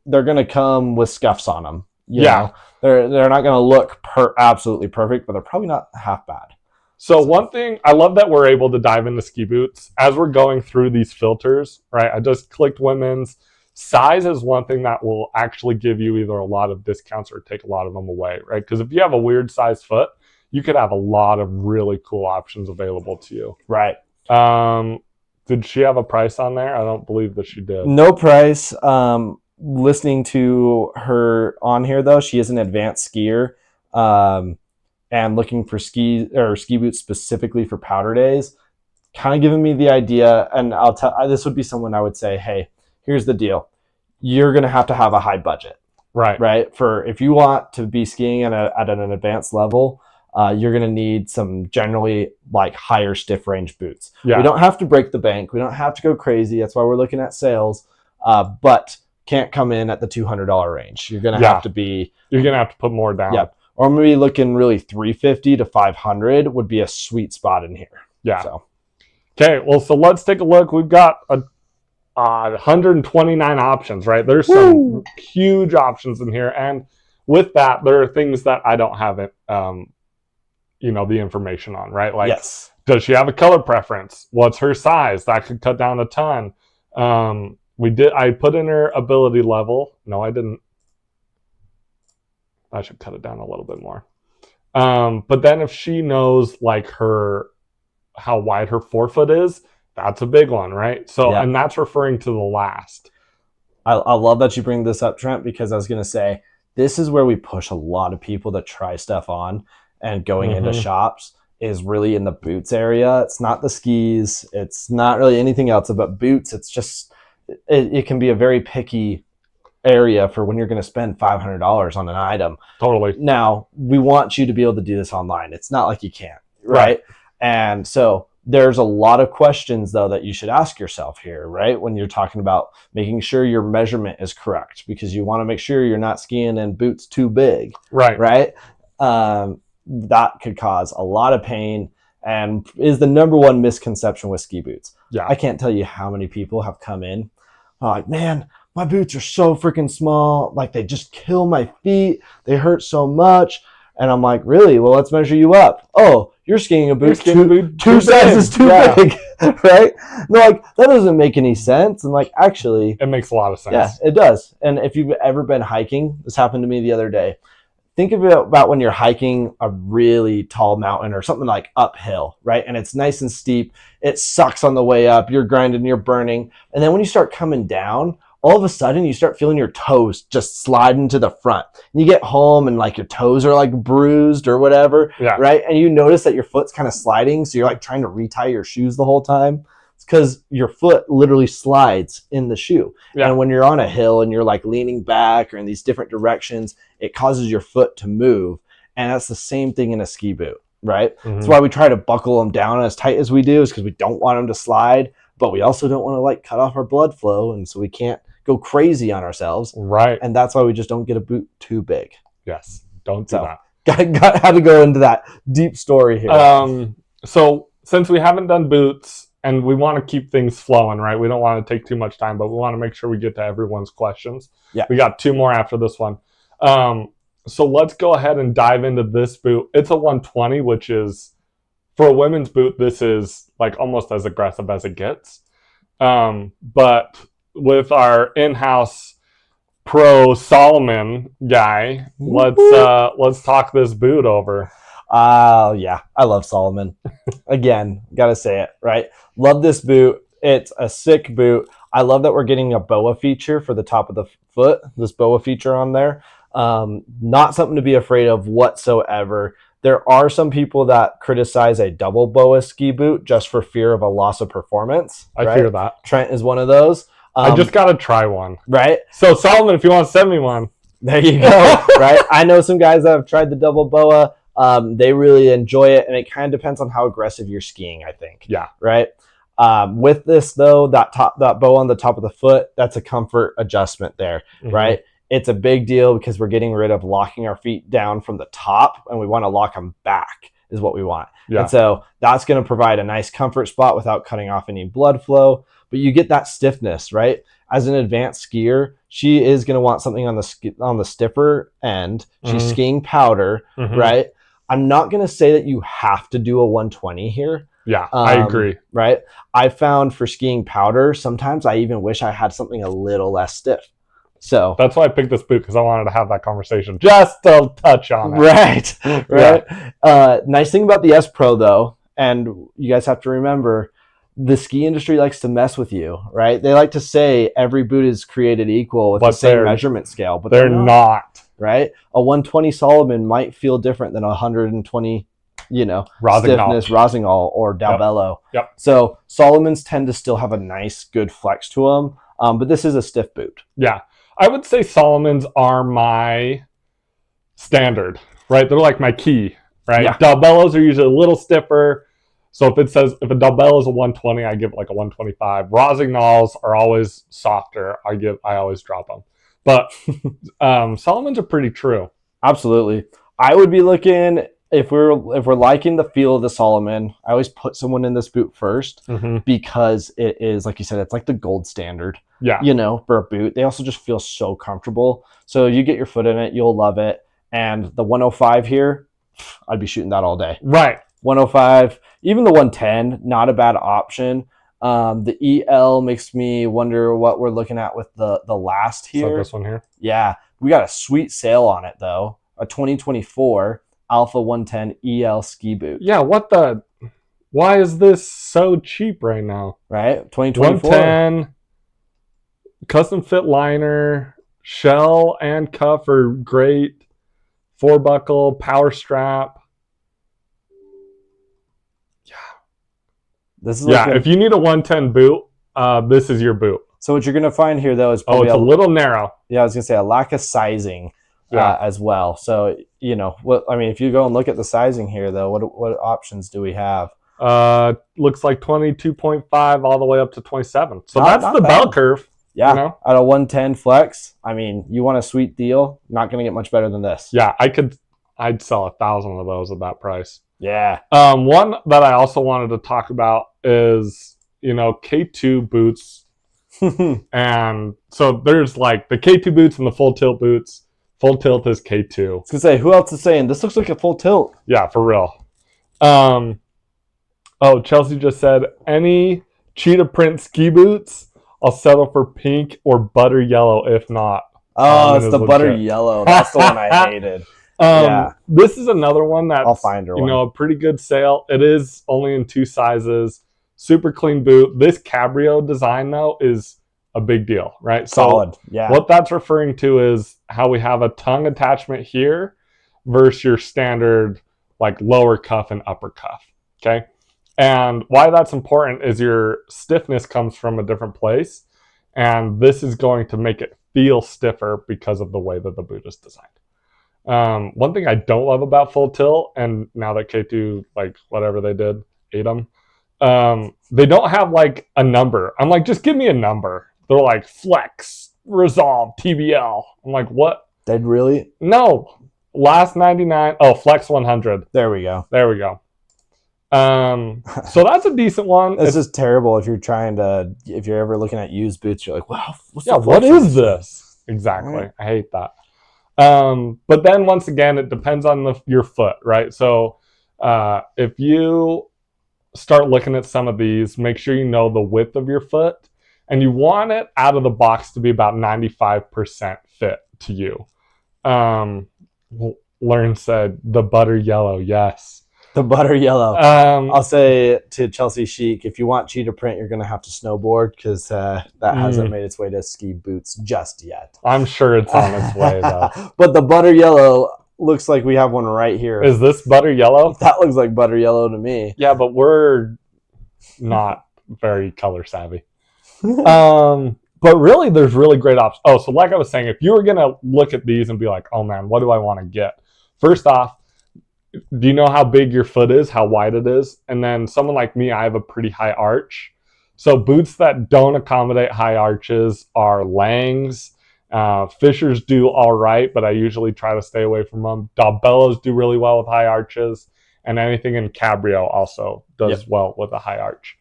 going to come with scuffs on them. You know? They're not going to look absolutely perfect, but they're probably not half bad. So one thing, I love that we're able to dive into ski boots. As we're going through these filters, right, I just clicked women's. Size is one thing that will actually give you either a lot of discounts or take a lot of them away, right? Because if you have a weird size foot, you could have a lot of really cool options available to you. Right. Did she have a price on there? I don't believe that she did. No price. Listening to her on here, though, she is an advanced skier and looking for ski boots specifically for powder days. Kind of giving me the idea, and I'll tell this would be someone I would say, hey, here's the deal. You're going to have a high budget. Right. For if you want to be skiing at an advanced level, you're going to need some generally like higher stiff range boots. Yeah. We don't have to break the bank. We don't have to go crazy. That's why we're looking at sales. But can't come in at the $200 range. You're going to have to be. You're going to have to put more down. Yeah. or I'm going to be looking really 350 to 500 would be a sweet spot in here. Yeah. So. Okay, well, so let's take a look. We've got 129 options, right? There's some huge options in here. And with that, there are things that I don't have it, the information on, right? Like, yes. Does she have a color preference? What's her size? That could cut down a ton. I put in her ability level. No, I didn't. I should cut it down a little bit more. But then if she knows like how wide her forefoot is, that's a big one, right? So, and that's referring to the last. I love that you bring this up, Trent, because I was going to say, this is where we push a lot of people to try stuff on, and going into shops is really in the boots area. It's not the skis. It's not really anything else about boots. It's just, it can be a very picky area for when you're going to spend $500 on an item. Totally. Now, we want you to be able to do this online. It's not like you can't, right? And so there's a lot of questions, though, that you should ask yourself here, right? When you're talking about making sure your measurement is correct, because you want to make sure you're not skiing in boots too big, right? That could cause a lot of pain and is the number one misconception with ski boots. Yeah. I can't tell you how many people have come in like, man, my boots are so freaking small. Like, they just kill my feet. They hurt so much. And I'm like, really? Well, let's measure you up. Oh, you're skiing a boot two sizes too big, right? No, like, that doesn't make any sense. And like, actually, it makes a lot of sense. Yeah, it does. And if you've ever been hiking, this happened to me the other day. Think about when you're hiking a really tall mountain or something like uphill, right? And it's nice and steep. It sucks on the way up. You're grinding, you're burning. And then when you start coming down, all of a sudden you start feeling your toes just sliding to the front. And you get home and like your toes are like bruised or whatever, right? And you notice that your foot's kind of sliding. So you're like trying to retie your shoes the whole time. It's because your foot literally slides in the shoe. And when you're on a hill and you're like leaning back or in these different directions, it causes your foot to move. And that's the same thing in a ski boot, right? That's why we try to buckle them down as tight as we do, is because we don't want them to slide, but we also don't want to like cut off our blood flow. And so we can't go crazy on ourselves. Right. And that's why we just don't get a boot too big. Yes. Don't do that. Had to go into that deep story here. So since we haven't done boots and we want to keep things flowing, right? We don't want to take too much time, but we want to make sure we get to everyone's questions. Yeah. We got 2 more after this one. So let's go ahead and dive into this boot. It's a 120, which is, for a women's boot, this is like almost as aggressive as it gets. But with our in-house pro Salomon guy, let's talk this boot over. Yeah, I love Salomon. Again, gotta say it, right? Love this boot. It's a sick boot. I love that we're getting a BOA feature for the top of the foot, this BOA feature on there. Not something to be afraid of whatsoever. There are some people that criticize a double BOA ski boot just for fear of a loss of performance. I fear that. Trent is one of those. I just got to try one. Right? So Salomon, if you want to send me one. There you go. Right? I know some guys that have tried the double BOA. They really enjoy it, and it kind of depends on how aggressive you're skiing, I think. Yeah. Right? With this, though, that BOA on the top of the foot, that's a comfort adjustment there, right? It's a big deal because we're getting rid of locking our feet down from the top, and we want to lock them back is what we want. Yeah. And so that's going to provide a nice comfort spot without cutting off any blood flow. But you get that stiffness, right? As an advanced skier, she is going to want something on the stiffer end. She's skiing powder, right? I'm not going to say that you have to do a 120 here. Yeah, I agree. Right? I found for skiing powder, sometimes I even wish I had something a little less stiff. So that's why I picked this boot, because I wanted to have that conversation just to touch on it. Right. Yeah. Nice thing about the S Pro, though, and you guys have to remember, the ski industry likes to mess with you, right? They like to say every boot is created equal with the same measurement scale, but they're not. Right? A 120 Salomon might feel different than a 120, stiffness Rossignol or Dalbello. Yep. So Salomons tend to still have a nice, good flex to them, but this is a stiff boot. Yeah. I would say Salomons are my standard, right? They're like my key, right? Yeah. Dalbellos are usually a little stiffer. So if a Dalbello is a 120, I give it like a 125. Rossignols are always softer. I always drop them. But Salomons are pretty true. Absolutely. I would be looking if we're liking the feel of the Salomon. I always put someone in this boot first because it is, like you said, it's like the gold standard. Yeah. For a boot. They also just feel so comfortable. So you get your foot in it, you'll love it. And the 105 here, I'd be shooting that all day. Right. 105, even the 110, not a bad option. The EL makes me wonder what we're looking at with the last here. So this one here? Yeah. We got a sweet sale on it, though. A 2024 Alpha 110 EL ski boot. Yeah, why is this so cheap right now? Right? 2024. 110, custom fit liner, shell and cuff are great. 4-buckle, power strap. This is if you need a 110 boot, this is your boot. So what you're going to find here, though, is probably it's a little narrow. Yeah, I was going to say a lack of sizing as well. So, if you go and look at the sizing here, though, what options do we have? Looks like 22.5 all the way up to 27. So not that's the bad. bell curve. Yeah, at a 110 flex, you want a sweet deal, not going to get much better than this. Yeah, I'd sell 1,000 of those at that price. Yeah. One that I also wanted to talk about is, K2 boots. And so there's like the K2 boots and the full tilt boots. Full tilt is K2. I was going to say, who else is saying this looks like a full tilt? Yeah, for real. Chelsea just said, any cheetah print ski boots, I'll settle for pink or butter yellow if not. Oh, it's the butter yellow. That's the one I hated. This is another one that's, I'll find her a pretty good sale. It is only in 2 sizes. Super clean boot. This Cabrio design, though, is a big deal, right? Solid. Yeah. What that's referring to is how we have a tongue attachment here versus your standard like lower cuff and upper cuff. Okay. And why that's important is your stiffness comes from a different place. And this is going to make it feel stiffer because of the way that the boot is designed. One thing I don't love about full tilt, and now that K2, like whatever they did, ate them, they don't have like a number. I'm like, just give me a number. They're like Flex, Resolve, TBL. I'm like, what? They'd really? No. Last 99. Oh, Flex 100. There we go. So that's a decent one. It's just terrible if you're ever looking at used boots, you're like, wow, what is this? Exactly. Right. I hate that. But then once again, it depends on your foot, right? So if you start looking at some of these, make sure you know the width of your foot, and you want it out of the box to be about 95% fit to you. Learn said the butter yellow, yes. The butter yellow. I'll say to Chelsea Chic, if you want cheetah print, you're going to have to snowboard because that hasn't made its way to ski boots just yet. I'm sure it's on its way, though. But the butter yellow looks like we have one right here. Is this butter yellow? That looks like butter yellow to me. Yeah, but we're not very color savvy. But really, there's really great options. Oh, so like I was saying, if you were going to look at these and be like, oh man, what do I want to get? First off, do you know how big your foot is, how wide it is? And then someone like me, I have a pretty high arch. So boots that don't accommodate high arches are Langs. Fishers do all right, but I usually try to stay away from them. Dalbellos do really well with high arches. And anything in Cabrio also does well with a high arch.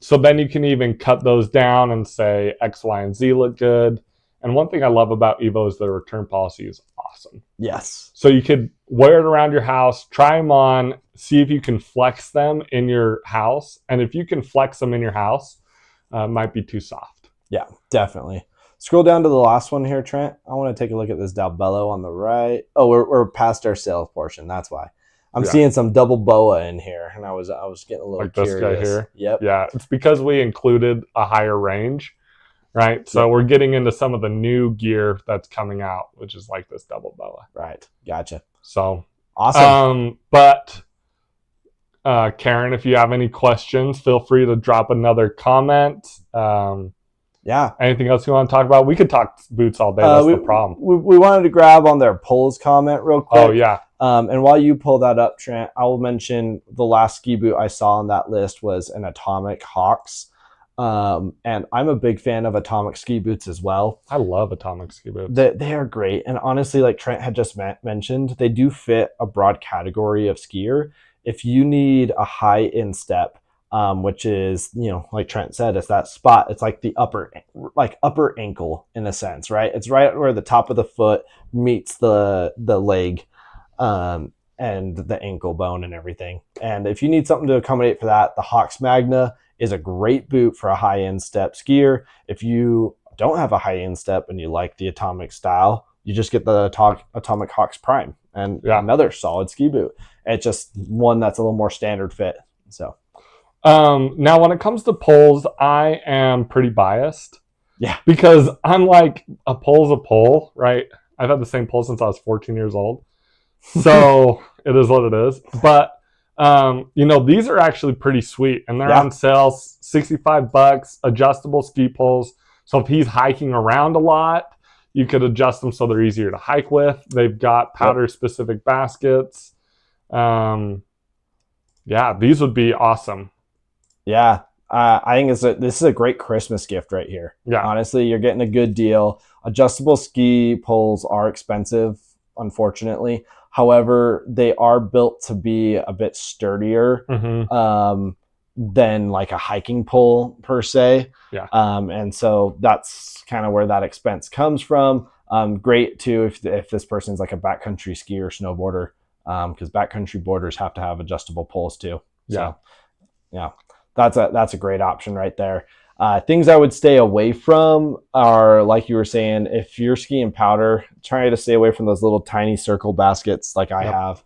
So then you can even cut those down and say X, Y, and Z look good. And one thing I love about Evo is their return policy is awesome. Yes. So you could wear it around your house, try them on, see if you can flex them in your house. And if you can flex them in your house, it might be too soft. Yeah, definitely. Scroll down to the last one here, Trent. I want to take a look at this Dalbello on the right. Oh, we're past our sales portion. That's why. I'm seeing some double boa in here, and I was getting a little like curious. This guy here? Yep. Yeah, it's because we included a higher range, right? So we're getting into some of the new gear that's coming out, which is like this double boa. Right. Gotcha. So awesome. But Karen, if you have any questions, feel free to drop another comment. Anything else you want to talk about? We could talk boots all day. That's the problem. We wanted to grab on their polls comment real quick. Oh, yeah. And while you pull that up, Trent, I will mention the last ski boot I saw on that list was an Atomic Hawks. And I'm a big fan of Atomic ski boots as well. I love Atomic ski boots. They are great. And honestly, like Trent had just mentioned, they do fit a broad category of skier. If you need a high instep, which is, like Trent said, it's that spot. It's like the upper ankle in a sense, right? It's right where the top of the foot meets the leg, and the ankle bone and everything. And if you need something to accommodate for that, the Hawx Magna is a great boot for a high instep skier. If you don't have a high instep and you like the Atomic style, you just get the Atomic Hawx Prime, and another solid ski boot. It's just one that's a little more standard fit. So now when it comes to poles, I am pretty biased. Yeah. Because I'm like, a pole's a pole, right? I've had the same pole since I was 14 years old. So it is what it is. But these are actually pretty sweet, and they're on sale, $65, adjustable ski poles. So if he's hiking around a lot, you could adjust them so they're easier to hike with. They've got powder-specific baskets. These would be awesome. Yeah, I think this is a great Christmas gift right here. Yeah. Honestly, you're getting a good deal. Adjustable ski poles are expensive, unfortunately. However, they are built to be a bit sturdier than like a hiking pole per se. Yeah. And so that's kind of where that expense comes from. Great too if this person's like a backcountry skier or snowboarder, because backcountry boarders have to have adjustable poles too. So, that's a great option right there. Things I would stay away from are, like you were saying, if you're skiing powder, try to stay away from those little tiny circle baskets like I have.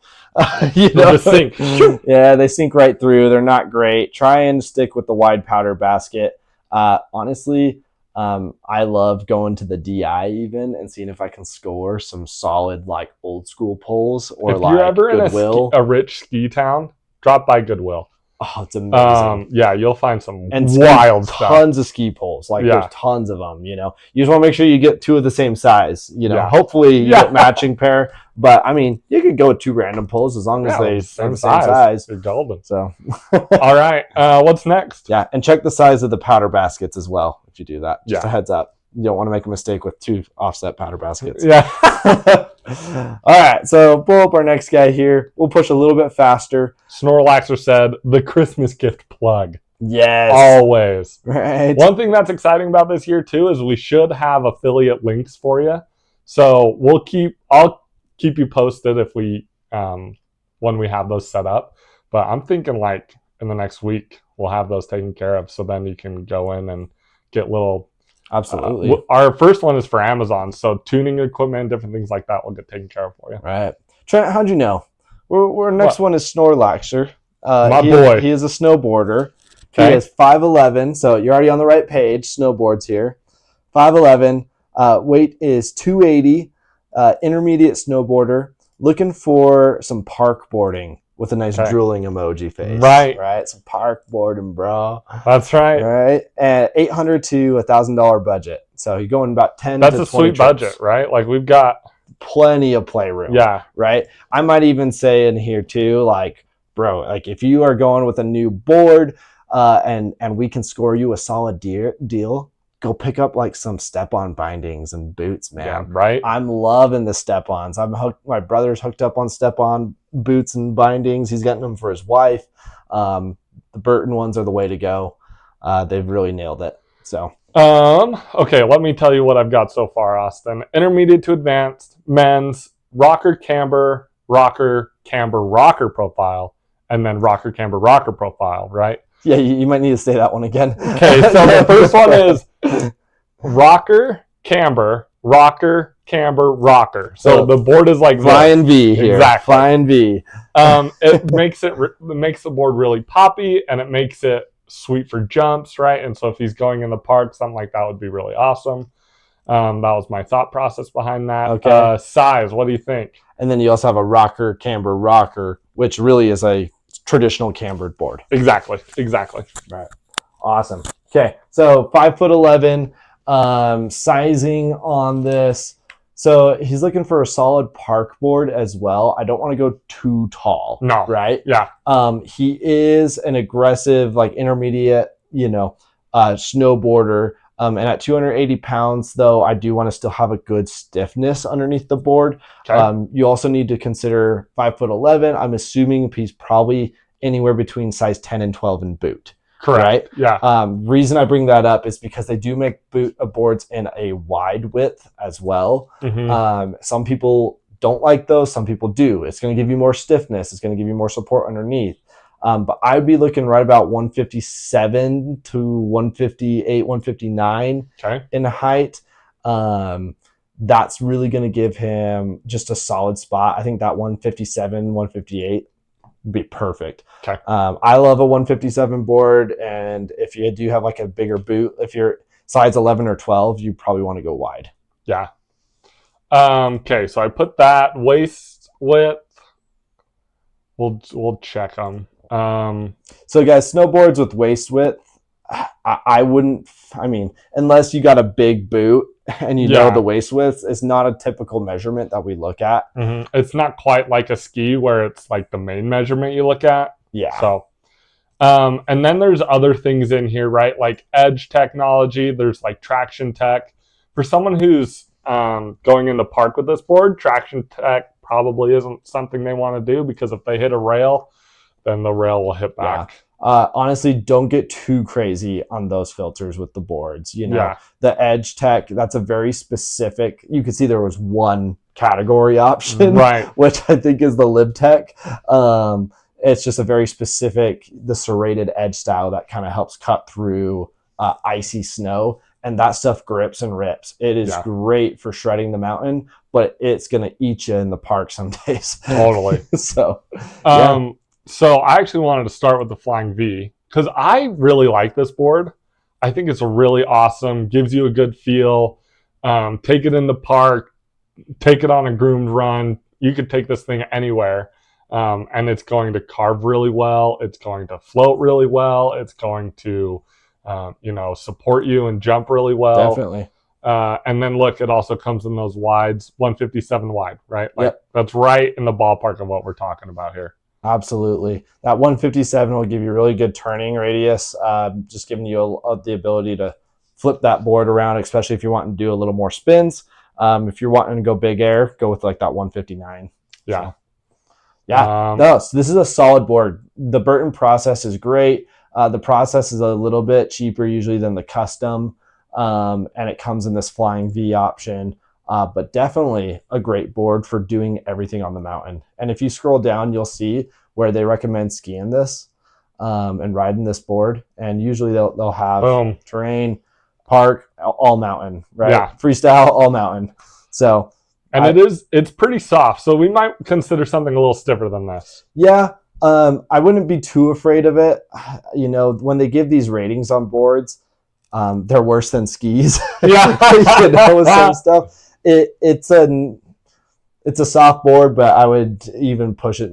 They sink. Yeah, they sink right through. They're not great. Try and stick with the wide powder basket. Honestly, I love going to the DI even and seeing if I can score some solid like old school poles, or if like you're ever Goodwill. in a rich ski town, drop by Goodwill. Oh, it's amazing. You'll find some wild stuff. Tons of ski poles. Like there's tons of them, You just want to make sure you get two of the same size, Hopefully you get matching pair. But I mean, you could go with two random poles as long as they're the same size. They're golden. So all right. What's next? Yeah, and check the size of the powder baskets as well if you do that. Just a heads up. You don't want to make a mistake with two offset powder baskets. Yeah. All right, so pull up our next guy here. We'll push a little bit faster. Snorlaxer said, the Christmas gift plug. Yes. Always. Right. One thing that's exciting about this year, too, is we should have affiliate links for you. So I'll keep you posted if when we have those set up. But I'm thinking like in the next week, we'll have those taken care of. So then you can go in and get little... Absolutely. Our first one is for Amazon, so tuning equipment, different things like that will get taken care of for you. Right. Trent, how'd you know? Our next one is Snorlaxer. My boy. He is a snowboarder. Okay. He is 5'11", so you're already on the right page. Snowboards here. 5'11", weight is 280, intermediate snowboarder, looking for some park boarding with a nice drooling emoji face. Right. Some park boarding, bro. That's right. Right. And $800 to $1,000 budget. So you're going about 10 That's to 20 a sweet trips. budget, right? Like we've got plenty of playroom. Yeah. Right. I might even say in here too, like, bro, like if you are going with a new board, and we can score you a solid deal, go pick up like some step-on bindings and boots, man. Yeah, right. I'm loving the step-ons. My brother's hooked up on step-on boots and bindings. He's getting them for his wife. The Burton ones are the way to go. They've really nailed it. So. Okay, let me tell you what I've got so far, Austin. Intermediate to advanced, men's, rocker, camber, rocker profile, and then rocker, camber, rocker profile, right? Yeah, you might need to say that one again. Okay, so the first one is rocker, camber, rocker, rocker. So the board is like flying V here. Exactly. Flying V. It makes the board really poppy, and it makes it sweet for jumps, right? And so if he's going in the park, something like that would be really awesome. That was my thought process behind that. Okay. Size, what do you think? And then you also have a rocker, camber, rocker, which really is a traditional cambered board. Exactly. Right. Awesome. Okay. So 5'11", sizing on this. So he's looking for a solid park board as well. I don't want to go too tall. No. Right. Yeah. He is an aggressive, like intermediate, snowboarder. And at 280 pounds, though, I do want to still have a good stiffness underneath the board. Okay. You also need to consider 5'11". I'm assuming he's probably anywhere between size 10 and 12 in boot. Correct. Right? Yeah. Reason I bring that up is because they do make boards in a wide width as well. Mm-hmm. Some people don't like those. Some people do. It's going to give you more stiffness. It's going to give you more support underneath. But I'd be looking right about 157 to 158, 159 Okay. in height. That's really going to give him just a solid spot. I think that 157, 158 would be perfect. Okay. I love a 157 board, and if you do have like a bigger boot, if you're size 11 or 12, you probably want to go wide. Yeah. Okay, so I put that waist width. We'll check them. So guys, snowboards with waist width, I wouldn't. I mean, unless you got a big boot and you know the waist width, it's not a typical measurement that we look at. Mm-hmm. It's not quite like a ski where it's like the main measurement you look at. Yeah. So, and then there's other things in here, right? Like edge technology. There's like traction tech. For someone who's going in the park with this board, traction tech probably isn't something they want to do, because if they hit a rail, then the rail will hit back. Honestly, don't get too crazy on those filters with the boards. You know, the edge tech, that's a very specific, you can see there was one category option, right, which I think is the lib tech. It's just a very specific, the serrated edge style that kind of helps cut through icy snow. And that stuff grips and rips. It is great for shredding the mountain, but it's going to eat you in the park some days. Totally. So, So I actually wanted to start with the Flying V, because I really like this board. I think it's really awesome. Gives you a good feel. Take it in the park. Take it on a groomed run. You could take this thing anywhere. And it's going to carve really well. It's going to float really well. It's going to, support you and jump really well. Definitely. And then look, it also comes in those wides, 157 wide, right? That's right in the ballpark of what we're talking about here. Absolutely. That 157 will give you really good turning radius, just giving you the ability to flip that board around, especially if you're wanting to do a little more spins. If you're wanting to go big air, go with like that 159. Yeah. So, so this is a solid board. The Burton process is great. The process is a little bit cheaper usually than the custom, and it comes in this Flying V option. But definitely a great board for doing everything on the mountain. And if you scroll down, you'll see where they recommend skiing this and riding this board. And usually they'll have terrain, park, all mountain, right? Yeah. Freestyle, all mountain. So, and it's pretty soft. So we might consider something a little stiffer than this. Yeah. I wouldn't be too afraid of it. You know, when they give these ratings on boards, they're worse than skis. Yeah. With some stuff. It's a soft board, but I would even push it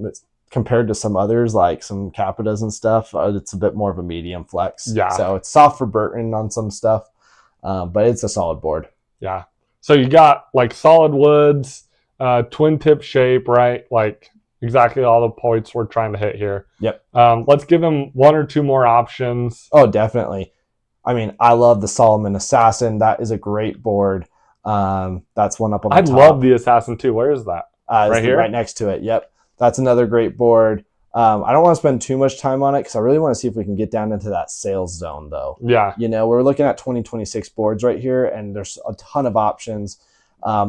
compared to some others, like some Capitas and stuff. It's a bit more of a medium flex. Yeah. So it's soft for Burton on some stuff, but it's a solid board. Yeah. So you got like solid woods, twin tip shape, right? Like exactly all the points we're trying to hit here. Yep. Let's give him one or two more options. Oh, definitely. I mean, I love the Salomon Assassin. That is a great board. That's one up on the top. I love the Assassin too. Where is that? Right here? Right next to it. Yep. That's another great board. I don't want to spend too much time on it because I really want to see if we can get down into that sales zone, though. Yeah. You know, we're looking at 2026 boards right here, and there's a ton of options.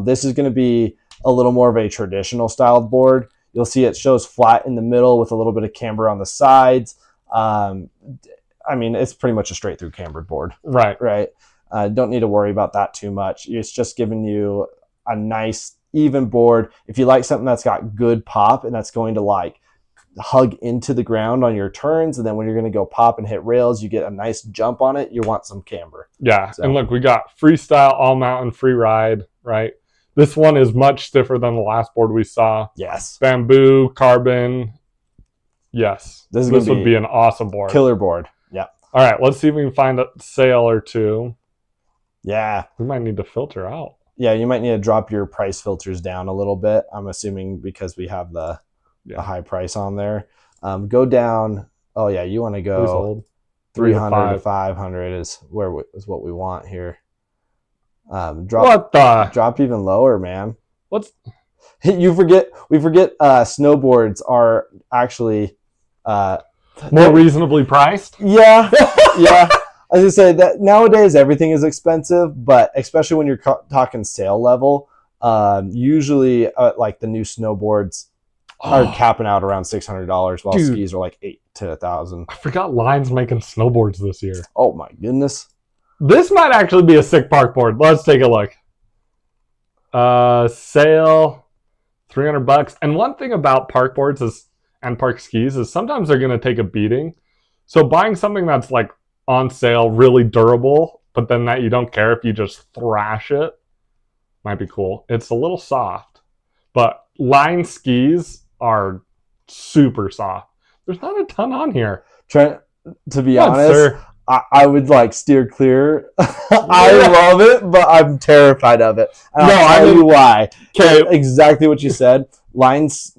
This is going to be a little more of a traditional styled board. You'll see it shows flat in the middle with a little bit of camber on the sides. I mean, it's pretty much a straight through cambered board. Right. Right. Don't need to worry about that too much. It's just giving you a nice even board. If you like something that's got good pop and that's going to like hug into the ground on your turns, and then when you're going to go pop and hit rails, you get a nice jump on it, you want some camber. Yeah. So. And look, we got freestyle, all mountain, free ride, right? This one is much stiffer than the last board we saw. Yes. Bamboo, carbon. Yes. This would be an awesome board. Killer board. Yeah. All right. Let's see if we can find a sale or two. Yeah. We might need to filter out. Yeah, you might need to drop your price filters down a little bit. I'm assuming because we have the high price on there. Go down. Oh, yeah, you want to go 300 to 500 is what we want here. Drop even lower, man. What's we forget snowboards are actually more reasonably priced? Yeah. As I say, that nowadays everything is expensive, but especially when you're talking sale level, usually like the new snowboards are capping out around $600, while skis are like $800 to $1,000. I forgot Line's making snowboards this year. Oh my goodness! This might actually be a sick park board. Let's take a look. Sale, $300. And one thing about park boards and park skis is sometimes they're going to take a beating. So buying something that's like on sale, really durable, but then that you don't care if you just thrash it, might be cool. It's a little soft, but Line skis are super soft. There's not a ton on here. To be honest, I would like steer clear. I love it, but I'm terrified of it. And I'll tell you why. Okay, exactly what you said. Line's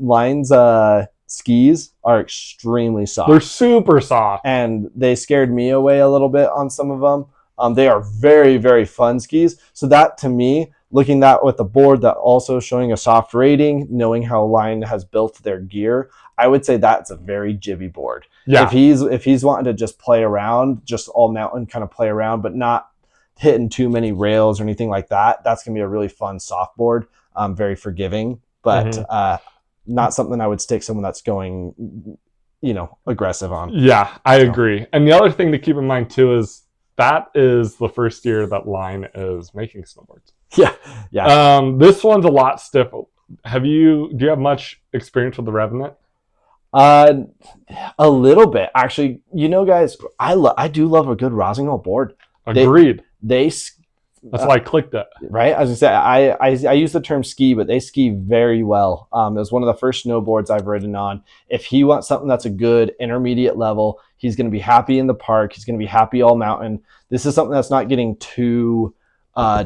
skis are extremely soft. They're super soft, and they scared me away a little bit on some of them. They are very, very fun skis. So that, to me, looking at with the board that also showing a soft rating, knowing how Line has built their gear, I would say that's a very jibby board. Yeah. If he's wanting to just play around, just all mountain kind of play around, but not hitting too many rails or anything like that, that's gonna be a really fun soft board. Very forgiving, but not something I would stick someone that's going, aggressive on. Yeah, I agree. And the other thing to keep in mind too is that is the first year that Line is making snowboards. Yeah. This one's a lot stiff. Do you have much experience with the Revenant? A little bit, actually. Guys, I do love a good Rossignol board. Agreed. That's why I clicked it. Right? As I said, I use the term ski, but they ski very well. It was one of the first snowboards I've ridden on. If he wants something that's a good intermediate level, he's going to be happy in the park. He's going to be happy all mountain. This is something that's not getting too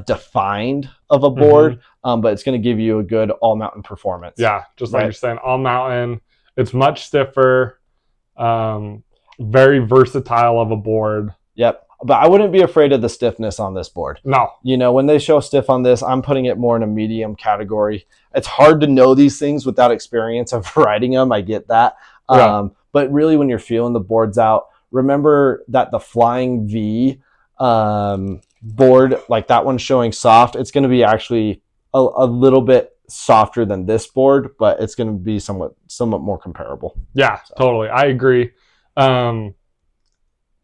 defined of a board, but it's going to give you a good all mountain performance. Yeah, just like you're saying, all mountain. It's much stiffer, very versatile of a board. Yep. But I wouldn't be afraid of the stiffness on this board. No. When they show stiff on this, I'm putting it more in a medium category. It's hard to know these things without experience of riding them. I get that. Yeah. But really, when you're feeling the boards out, remember that the Flying V board, like that one showing soft, it's going to be actually a little bit softer than this board, but it's going to be somewhat more comparable. Yeah, totally. I agree.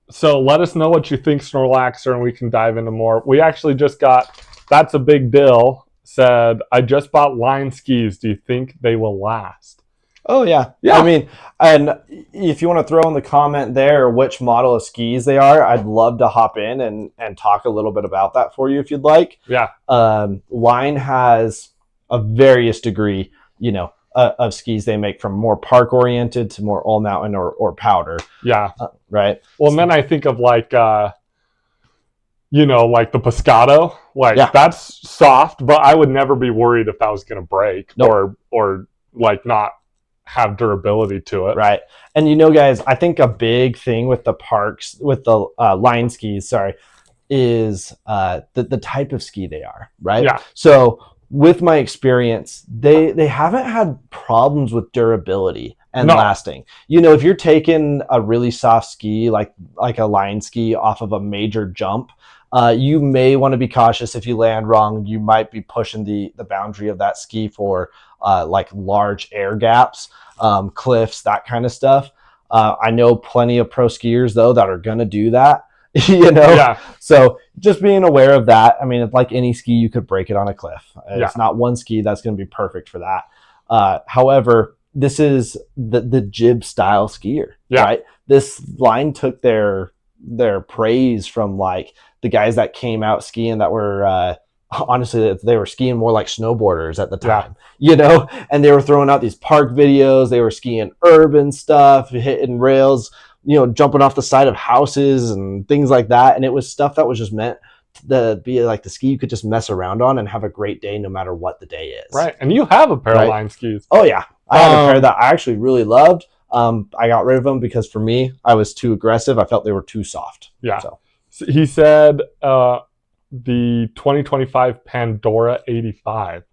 So let us know what you think, Snorlaxer, and we can dive into more. We actually just got, That's a Big Bill, said, I just bought Line skis. Do you think they will last? Oh, yeah. I mean, and if you want to throw in the comment there which model of skis they are, I'd love to hop in and talk a little bit about that for you if you'd like. Yeah. Line has a various degree, of skis they make, from more park oriented to more all mountain or powder. Yeah. Right. Well, and then I think of like the Pescado, that's soft, but I would never be worried if that was going to break or like not have durability to it. Right. And guys, I think a big thing with the parks, with the Line skis, is the type of ski they are. Right. Yeah. So with my experience, they haven't had problems with durability and lasting. If you're taking a really soft ski, like a Line ski off of a major jump, you may want to be cautious. If you land wrong, you might be pushing the boundary of that ski for like large air gaps, cliffs, that kind of stuff. I know plenty of pro skiers though that are going to do that. Yeah. So just being aware of that. I mean, it's like any ski, you could break it on a cliff. It's not one ski that's going to be perfect for that. However, this is the jib style skier, right? This Line took their praise from like the guys that came out skiing that were honestly, they were skiing more like snowboarders at the time, and they were throwing out these park videos. They were skiing urban stuff, hitting rails, jumping off the side of houses and things like that. And it was stuff that was just meant to be like the ski you could just mess around on and have a great day no matter what the day is. Right. And you have a pair of Line skis. Oh, yeah. I had a pair that I actually really loved. I got rid of them because for me, I was too aggressive. I felt they were too soft. Yeah. So. He said the 2025 Pandora 85.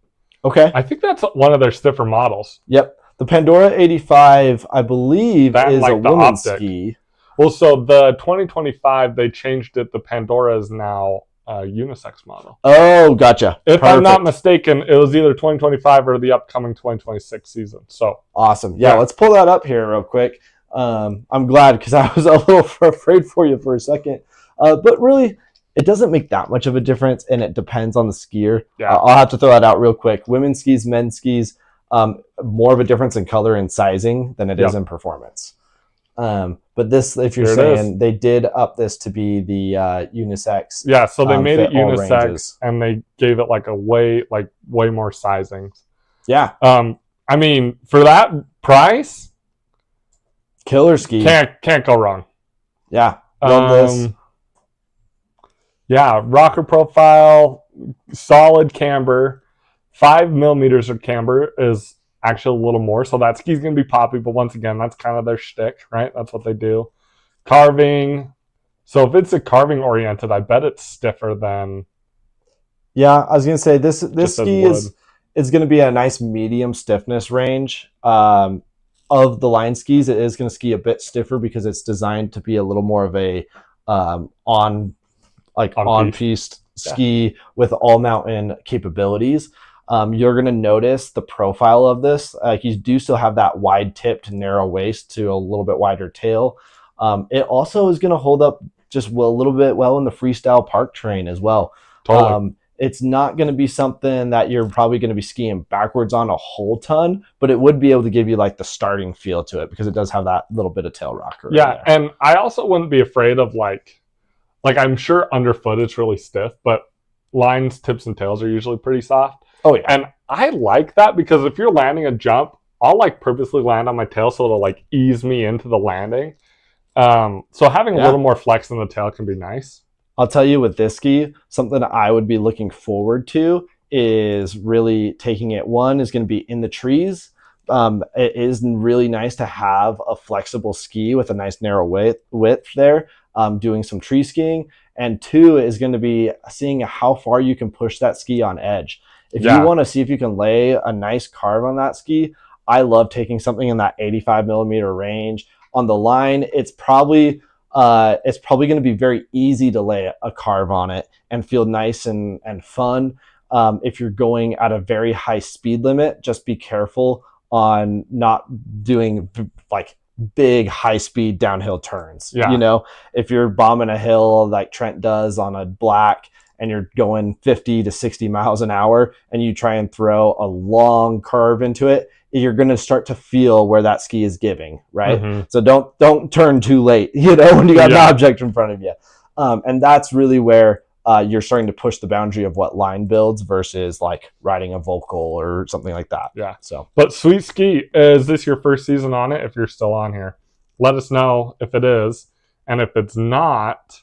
Okay. I think that's one of their stiffer models. Yep. The Pandora 85, I believe, That is like a the woman's optic. ski. Well, so the 2025, they changed it. The Pandora is now a unisex model. Oh, gotcha. If I'm not Perfect. mistaken, it was either 2025 or the upcoming 2026 season. So Awesome. Yeah, let's pull that up here real quick. I'm glad because I was a little afraid for you for a second. But really, it doesn't make that much of a difference, and it depends on the skier. Yeah. I'll have to throw that out real quick. Women's skis, men's skis, more of a difference in color and sizing than it is in performance. But this, if you're saying they did up this to be the unisex. Yeah, so they made it unisex ranges. and they gave it like a way more sizings. Yeah. I mean, for that price, killer ski. Can't go wrong. Yeah. Love this. Yeah, rocker profile, solid camber, 5 millimeters of camber is actually a little more, so that ski's gonna be poppy. But once again, that's kind of their shtick, right? That's what they do. Carving. So if it's a carving oriented, I bet it's stiffer than. Yeah, I was gonna say this ski is gonna be a nice medium stiffness range. Of the line skis, it is gonna ski a bit stiffer because it's designed to be a little more of a on-piste ski with all mountain capabilities. You're going to notice the profile of this. You do still have that wide tipped narrow waist to a little bit wider tail. It also is going to hold up just a little bit well in the freestyle park terrain as well. Totally. It's not going to be something that you're probably going to be skiing backwards on a whole ton, but it would be able to give you like the starting feel to it because it does have that little bit of tail rocker. Yeah, and I also wouldn't be afraid of like I'm sure underfoot it's really stiff, but lines, tips, and tails are usually pretty soft. Oh yeah. And I like that because if you're landing a jump, I'll like purposely land on my tail so it'll like ease me into the landing. So having a little more flex in the tail can be nice. I'll tell you with this ski, something I would be looking forward to is really taking it. One is going to be in the trees. It is really nice to have a flexible ski with a nice narrow width there, doing some tree skiing. And two is going to be seeing how far you can push that ski on edge. If you want to see if you can lay a nice carve on that ski, I love taking something in that 85 millimeter range. On the line, it's probably going to be very easy to lay a carve on it and feel nice and fun. If you're going at a very high speed limit, just be careful on not doing like big high speed downhill turns. Yeah. You know, if you're bombing a hill like Trent does on a black and you're going 50 to 60 miles an hour and you try and throw a long curve into it, you're going to start to feel where that ski is giving, right? Mm-hmm. So don't turn too late, you know, when you got an object in front of you. And that's really where you're starting to push the boundary of what line builds versus like riding a Volcal or something like that. Yeah. So, but Sweet Ski, is this your first season on it? If you're still on here, let us know if it is, and if it's not,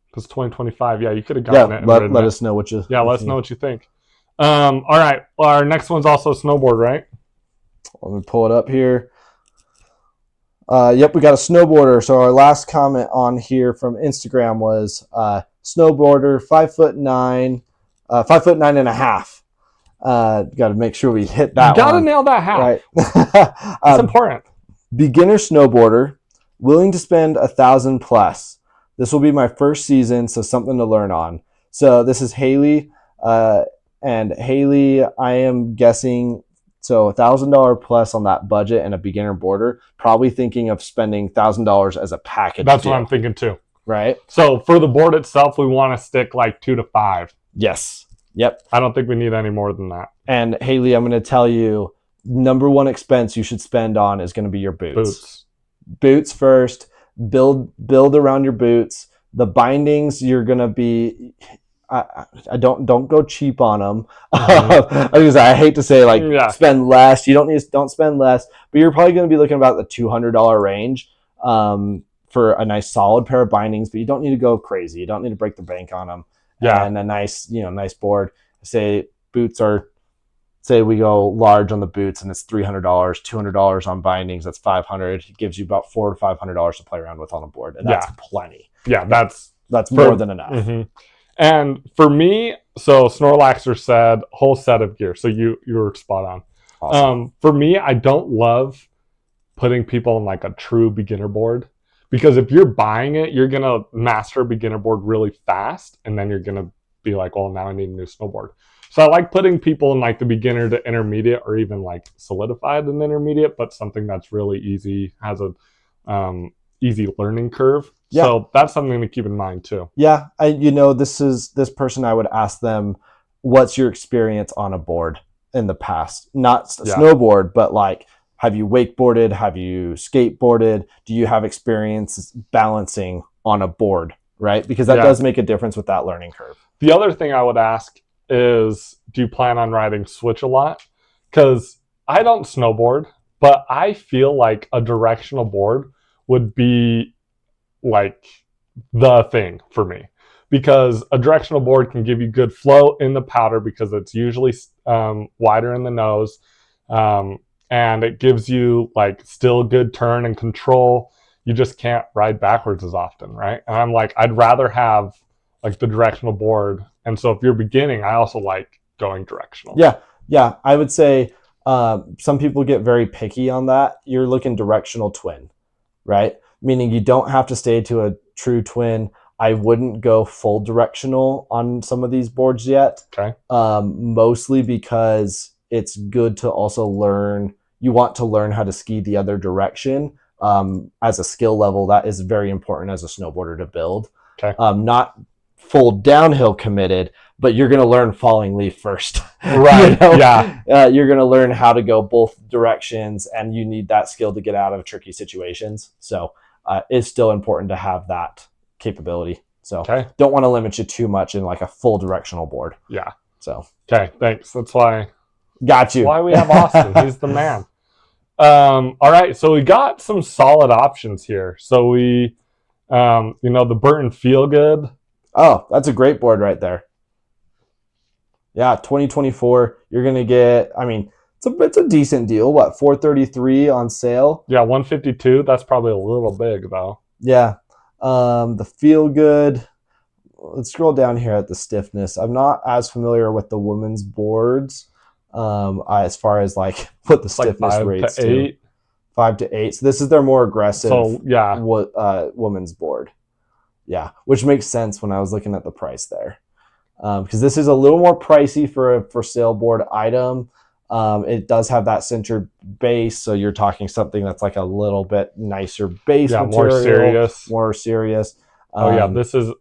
because 2025, you could have gotten it. Let us know what you. Yeah, let us know what you think. All right, well, our next one's also a snowboard, right? Let me pull it up here. Yep, we got a snowboarder. So our last comment on here from Instagram was snowboarder, 5'9", 5'9.5". Got to make sure we hit that. You gotta nail that half. Right. That's important. Beginner snowboarder, willing to spend $1,000 plus. This will be my first season, so something to learn on. So this is Haley, and Haley, I am guessing. So $1,000 plus on that budget and a beginner boarder, probably thinking of spending $1,000 as a package. That's what I'm thinking too. Right. So for the board itself, we want to stick like 2 to 5. Yes. Yep. I don't think we need any more than that. And Haley, I'm going to tell you, number one expense you should spend on is going to be your boots. Boots first. Build around your boots. The bindings, you're going to be. I don't go cheap on them. Mm-hmm. I hate to say spend less. You don't spend less, but you're probably going to be looking about the $200 range for a nice solid pair of bindings. But you don't need to go crazy. You don't need to break the bank on them. Yeah, and a nice board. Say boots are say we go large on the boots and it's $300, $200 on bindings, that's $500. It gives you about $400 to $500 to play around with on a board, and that's plenty. Yeah, that's more than enough. Mm-hmm. And for me, so Snorlaxer said whole set of gear. So you were spot on. Awesome. For me, I don't love putting people on like a true beginner board, because if you're buying it, you're gonna master a beginner board really fast, and then you're gonna be like, well, now I need a new snowboard. So I like putting people in like the beginner to intermediate, or even like solidified and intermediate, but something that's really easy, has a easy learning curve. Yeah. So that's something to keep in mind too. Yeah, this person, I would ask them, what's your experience on a board in the past? Not snowboard, but like, have you wakeboarded? Have you skateboarded? Do you have experience balancing on a board, right? Because that does make a difference with that learning curve. The other thing I would ask is, do you plan on riding Switch a lot? Because I don't snowboard, but I feel like a directional board would be like the thing for me, because a directional board can give you good flow in the powder because it's usually wider in the nose, and it gives you like still good turn and control. You just can't ride backwards as often, right? And I'm like, I'd rather have like the directional board. And so if you're beginning, I also like going directional. Yeah, I would say some people get very picky on that. You're looking directional twin, right? Meaning you don't have to stay to a true twin. I wouldn't go full directional on some of these boards yet. Okay. Mostly because it's good to also learn. You want to learn how to ski the other direction. As a skill level, that is very important as a snowboarder to build. Okay. Not full downhill committed, but you're going to learn falling leaf first. Right. Yeah. You're going to learn how to go both directions, and you need that skill to get out of tricky situations. So it's still important to have that capability. So don't want to limit you too much in like a full directional board. Yeah. So. Okay. Thanks. That's why. Got you. That's why we have Austin. He's the man. All right. So we got some solid options here. So we, the Burton Feel Good. Oh, that's a great board right there. Yeah, 2024. You're gonna get. I mean, it's a decent deal. What, $433 on sale? Yeah, $152. That's probably a little big though. Yeah. The Feel Good. Let's scroll down here at the stiffness. I'm not as familiar with the women's boards, as far as like what the stiffness rates to. 5 to 8. So this is their more aggressive. So yeah, women's board. Yeah, which makes sense when I was looking at the price there, because this is a little more pricey for a for sale board item. It does have that centered base, so you're talking something that's like a little bit nicer base material, more serious. This is.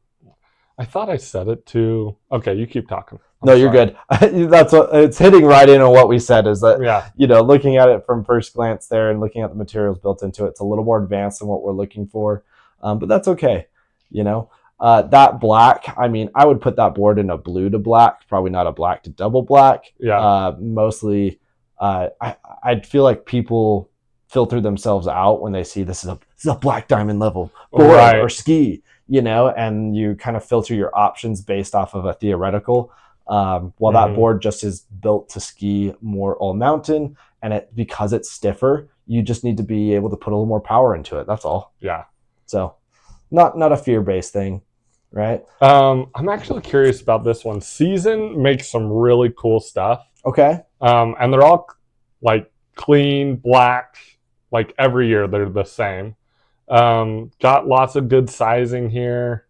I thought I said it too. Okay, you keep talking. No, you're good. That's what it's hitting right in on what we said. Is that looking at it from first glance there and looking at the materials built into it, it's a little more advanced than what we're looking for, but that's okay. That black, I mean, I would put that board in a blue to black, probably not a black to double black. Yeah. Mostly, I feel like people filter themselves out when they see this is a black diamond level board or ski, and you kind of filter your options based off of a theoretical. While that board just is built to ski more all mountain, and because it's stiffer, you just need to be able to put a little more power into it. That's all. Yeah. So. Not a fear-based thing, right? I'm actually curious about this one. Season makes some really cool stuff. Okay. And they're all like clean, black, like every year they're the same. Got lots of good sizing here.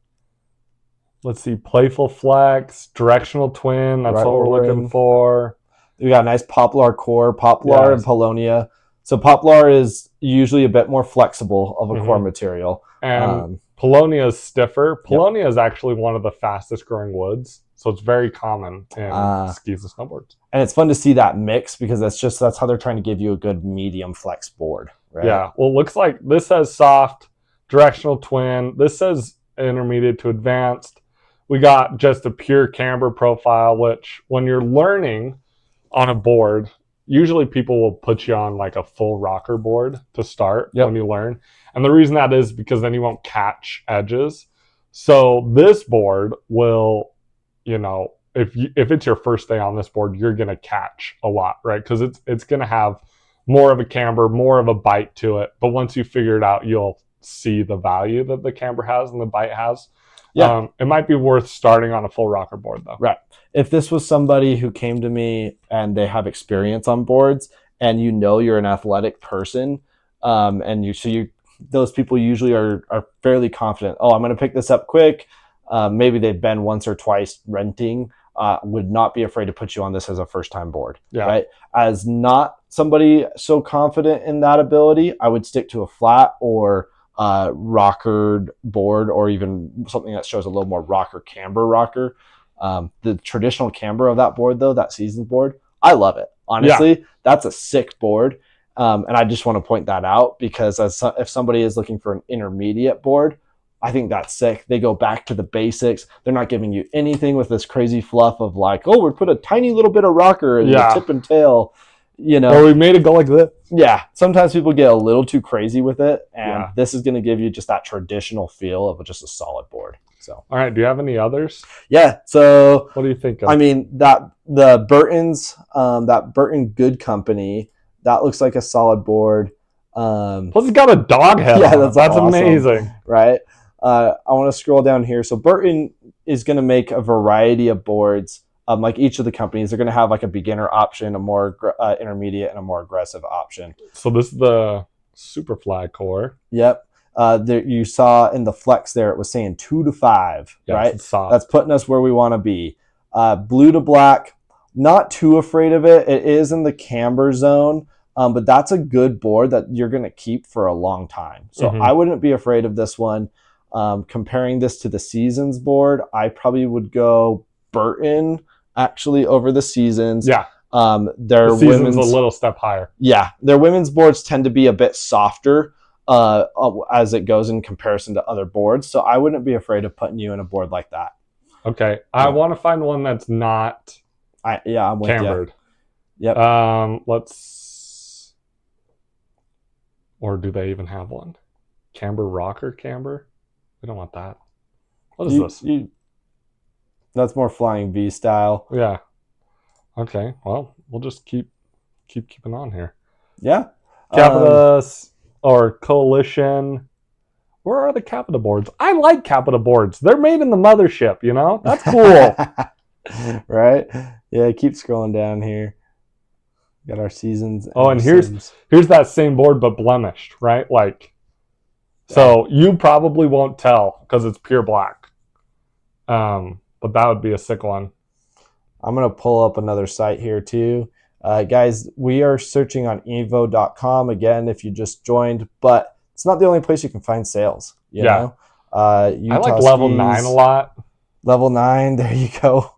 Let's see, Playful Flex, Directional Twin, that's what we're looking for. We got a nice Poplar core, Poplar and Polonia. So Poplar is usually a bit more flexible of a core material. And Polonia is stiffer. Polonia is actually one of the fastest growing woods, so it's very common in skis and snowboards. And it's fun to see that mix, because that's how they're trying to give you a good medium flex board, right? Yeah. Well, it looks like this says soft, directional twin. This says intermediate to advanced. We got just a pure camber profile, which when you're learning on a board, usually people will put you on like a full rocker board to start when you learn. And the reason that is because then you won't catch edges. So this board will, if it's your first day on this board, you're gonna catch a lot, right? Because it's gonna have more of a camber, more of a bite to it. But once you figure it out, you'll see the value that the camber has and the bite has. Yeah. It might be worth starting on a full rocker board though. Right. If this was somebody who came to me and they have experience on boards, and you're an athletic person, those people usually are fairly confident. Oh, I'm going to pick this up quick. Maybe they've been once or twice renting. Would not be afraid to put you on this as a first time board. Yeah. Right. As not somebody so confident in that ability, I would stick to a flat or rockered board, or even something that shows a little more camber rocker. The traditional camber of that board, though, that Seasons board, I love it. Honestly, that's a sick board. And I just want to point that out because if somebody is looking for an intermediate board, I think that's sick. They go back to the basics. They're not giving you anything with this crazy fluff of like, oh, we put a tiny little bit of rocker in the tip and tail. Or we made it go like this. Yeah, sometimes people get a little too crazy with it, and this is going to give you just that traditional feel of just a solid board. So, all right, do you have any others? Yeah. So, what do you think of? I mean, the Burton's, that Burton Good Company, that looks like a solid board. Plus, it's got a dog head. Yeah, on that's awesome. Amazing, right? I want to scroll down here. So, Burton is going to make a variety of boards. Like each of the companies, they're going to have like a beginner option, a more intermediate, and a more aggressive option. So this is the Superfly core. Yep. There, you saw in the flex there, it was saying 2 to 5, right? That's putting us where we want to be. Blue to black, not too afraid of it. It is in the camber zone, but that's a good board that you're going to keep for a long time. So I wouldn't be afraid of this one. Comparing this to the Seasons board, I probably would go Burton actually over the Seasons. Yeah. Their Seasons a little step higher. Yeah. Their women's boards tend to be a bit softer as it goes in comparison to other boards. So I wouldn't be afraid of putting you in a board like that. Okay. I want to find one that's not I'm with cambered. You. Yep. Or do they even have one? Camber rocker camber? We don't want that. What is this? That's more Flying V style. Yeah. Okay. Well, we'll just keep keeping on here. Yeah. Capita or Coalition. Where are the Capita boards? I like Capita boards. They're made in the mothership, That's cool. Right? Yeah, keep scrolling down here. Got our Seasons. And here's that same board but blemished, right? Like, so you probably won't tell because it's pure black. But that would be a sick one. I'm going to pull up another site here too. Guys, we are searching on evo.com again if you just joined, but it's not the only place you can find sales. You know? I like Level 9 a lot. Level 9, there you go.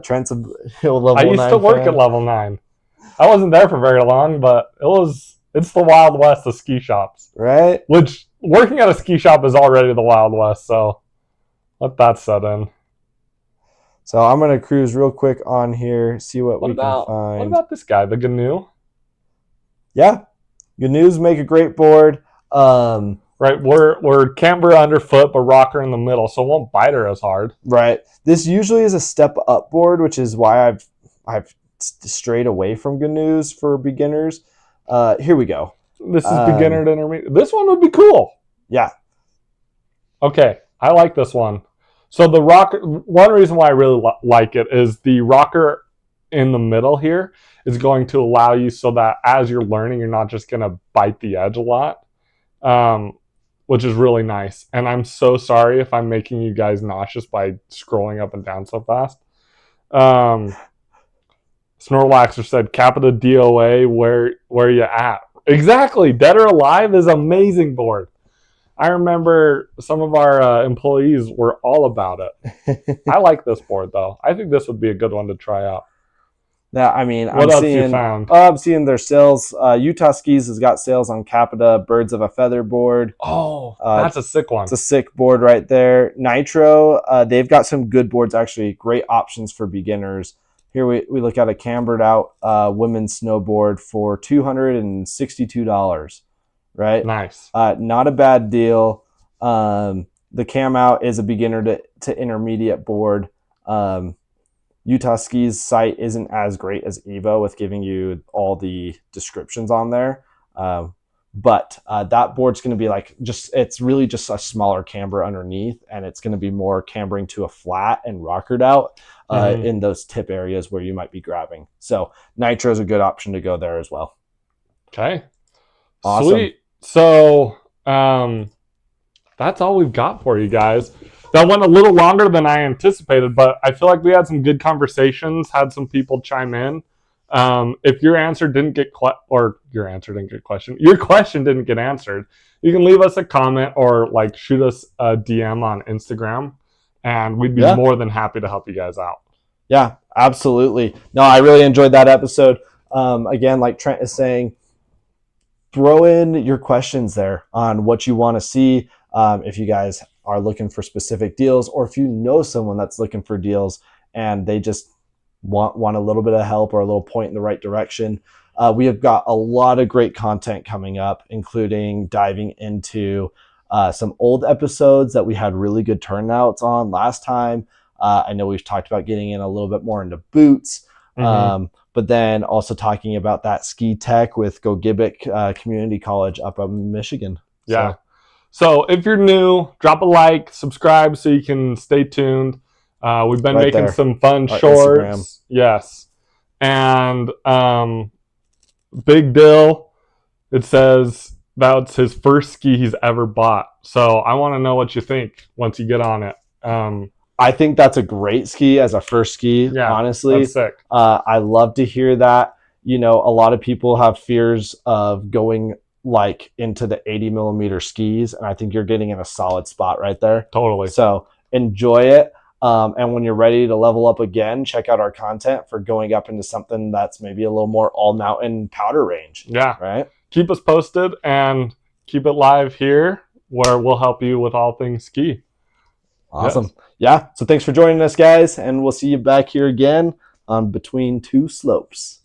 Trent's a Level 9 I used to work at Level 9. I wasn't there for very long, but it's the Wild West of ski shops. Right? Which, working at a ski shop is already the Wild West, so let that set in. So I'm going to cruise real quick on here, see what we can find. What about this guy, the GNU? Yeah. GNUs make a great board. Right, we're camber underfoot, but rocker in the middle, so it won't bite her as hard. Right. This usually is a step up board, which is why I've strayed away from GNUs for beginners. Here we go. This is beginner to intermediate. This one would be cool. Yeah. Okay, I like this one. So the rocker, one reason why I really like it is the rocker in the middle here is going to allow you so that as you're learning, you're not just going to bite the edge a lot, which is really nice. And I'm so sorry if I'm making you guys nauseous by scrolling up and down so fast. Snorlaxer said, Capita DOA, where you at? Exactly. Dead or Alive is an amazing board. I remember some of our employees were all about it. I like this board, though. I think this would be a good one to try out. Yeah, I mean, what else you found? I'm seeing their sales. Utah Skis has got sales on Capita Birds of a Feather board. Oh, that's a sick one. It's a sick board right there. Nitro, they've got some good boards, actually. Great options for beginners. Here we look at a cambered out women's snowboard for $262. Right? Nice. Not a bad deal. The cam out is a beginner to intermediate board. Utah Ski's site isn't as great as Evo with giving you all the descriptions on there. But that board's going to be like it's really just a smaller camber underneath, and it's going to be more cambering to a flat and rockered out in those tip areas where you might be grabbing. So Nitro is a good option to go there as well. Okay. Awesome. Sweet. So that's all we've got for you guys. That went a little longer than I anticipated, but I feel like we had some good conversations, had some people chime in. If your question didn't get answered, you can leave us a comment or like shoot us a DM on Instagram, and we'd be more than happy to help you guys out. Yeah, absolutely. No, I really enjoyed that episode. Again, like Trent is saying, throw in your questions there on what you want to see. If you guys are looking for specific deals, or if you know someone that's looking for deals and they just want a little bit of help or a little point in the right direction, we have got a lot of great content coming up, including diving into some old episodes that we had really good turnouts on last time. I know we've talked about getting in a little bit more into boots, but then also talking about that ski tech with Gogebic Community College up in Michigan. Yeah. So if you're new, drop a like, subscribe so you can stay tuned. We've been making some fun shorts. Instagram. Yes. And Big Dill, it says that's his first ski he's ever bought. So I want to know what you think once you get on it. I think that's a great ski as a first ski, honestly. That's sick. I love to hear that. You know, a lot of people have fears of going like into the 80 millimeter skis, and I think you're getting in a solid spot right there. Totally. So enjoy it. And when you're ready to level up again, check out our content for going up into something that's maybe a little more all mountain powder range. Yeah. Right. Keep us posted and keep it live here where we'll help you with all things ski. Awesome. Yes. Yeah. So thanks for joining us, guys. And we'll see you back here again on Between Two Slopes.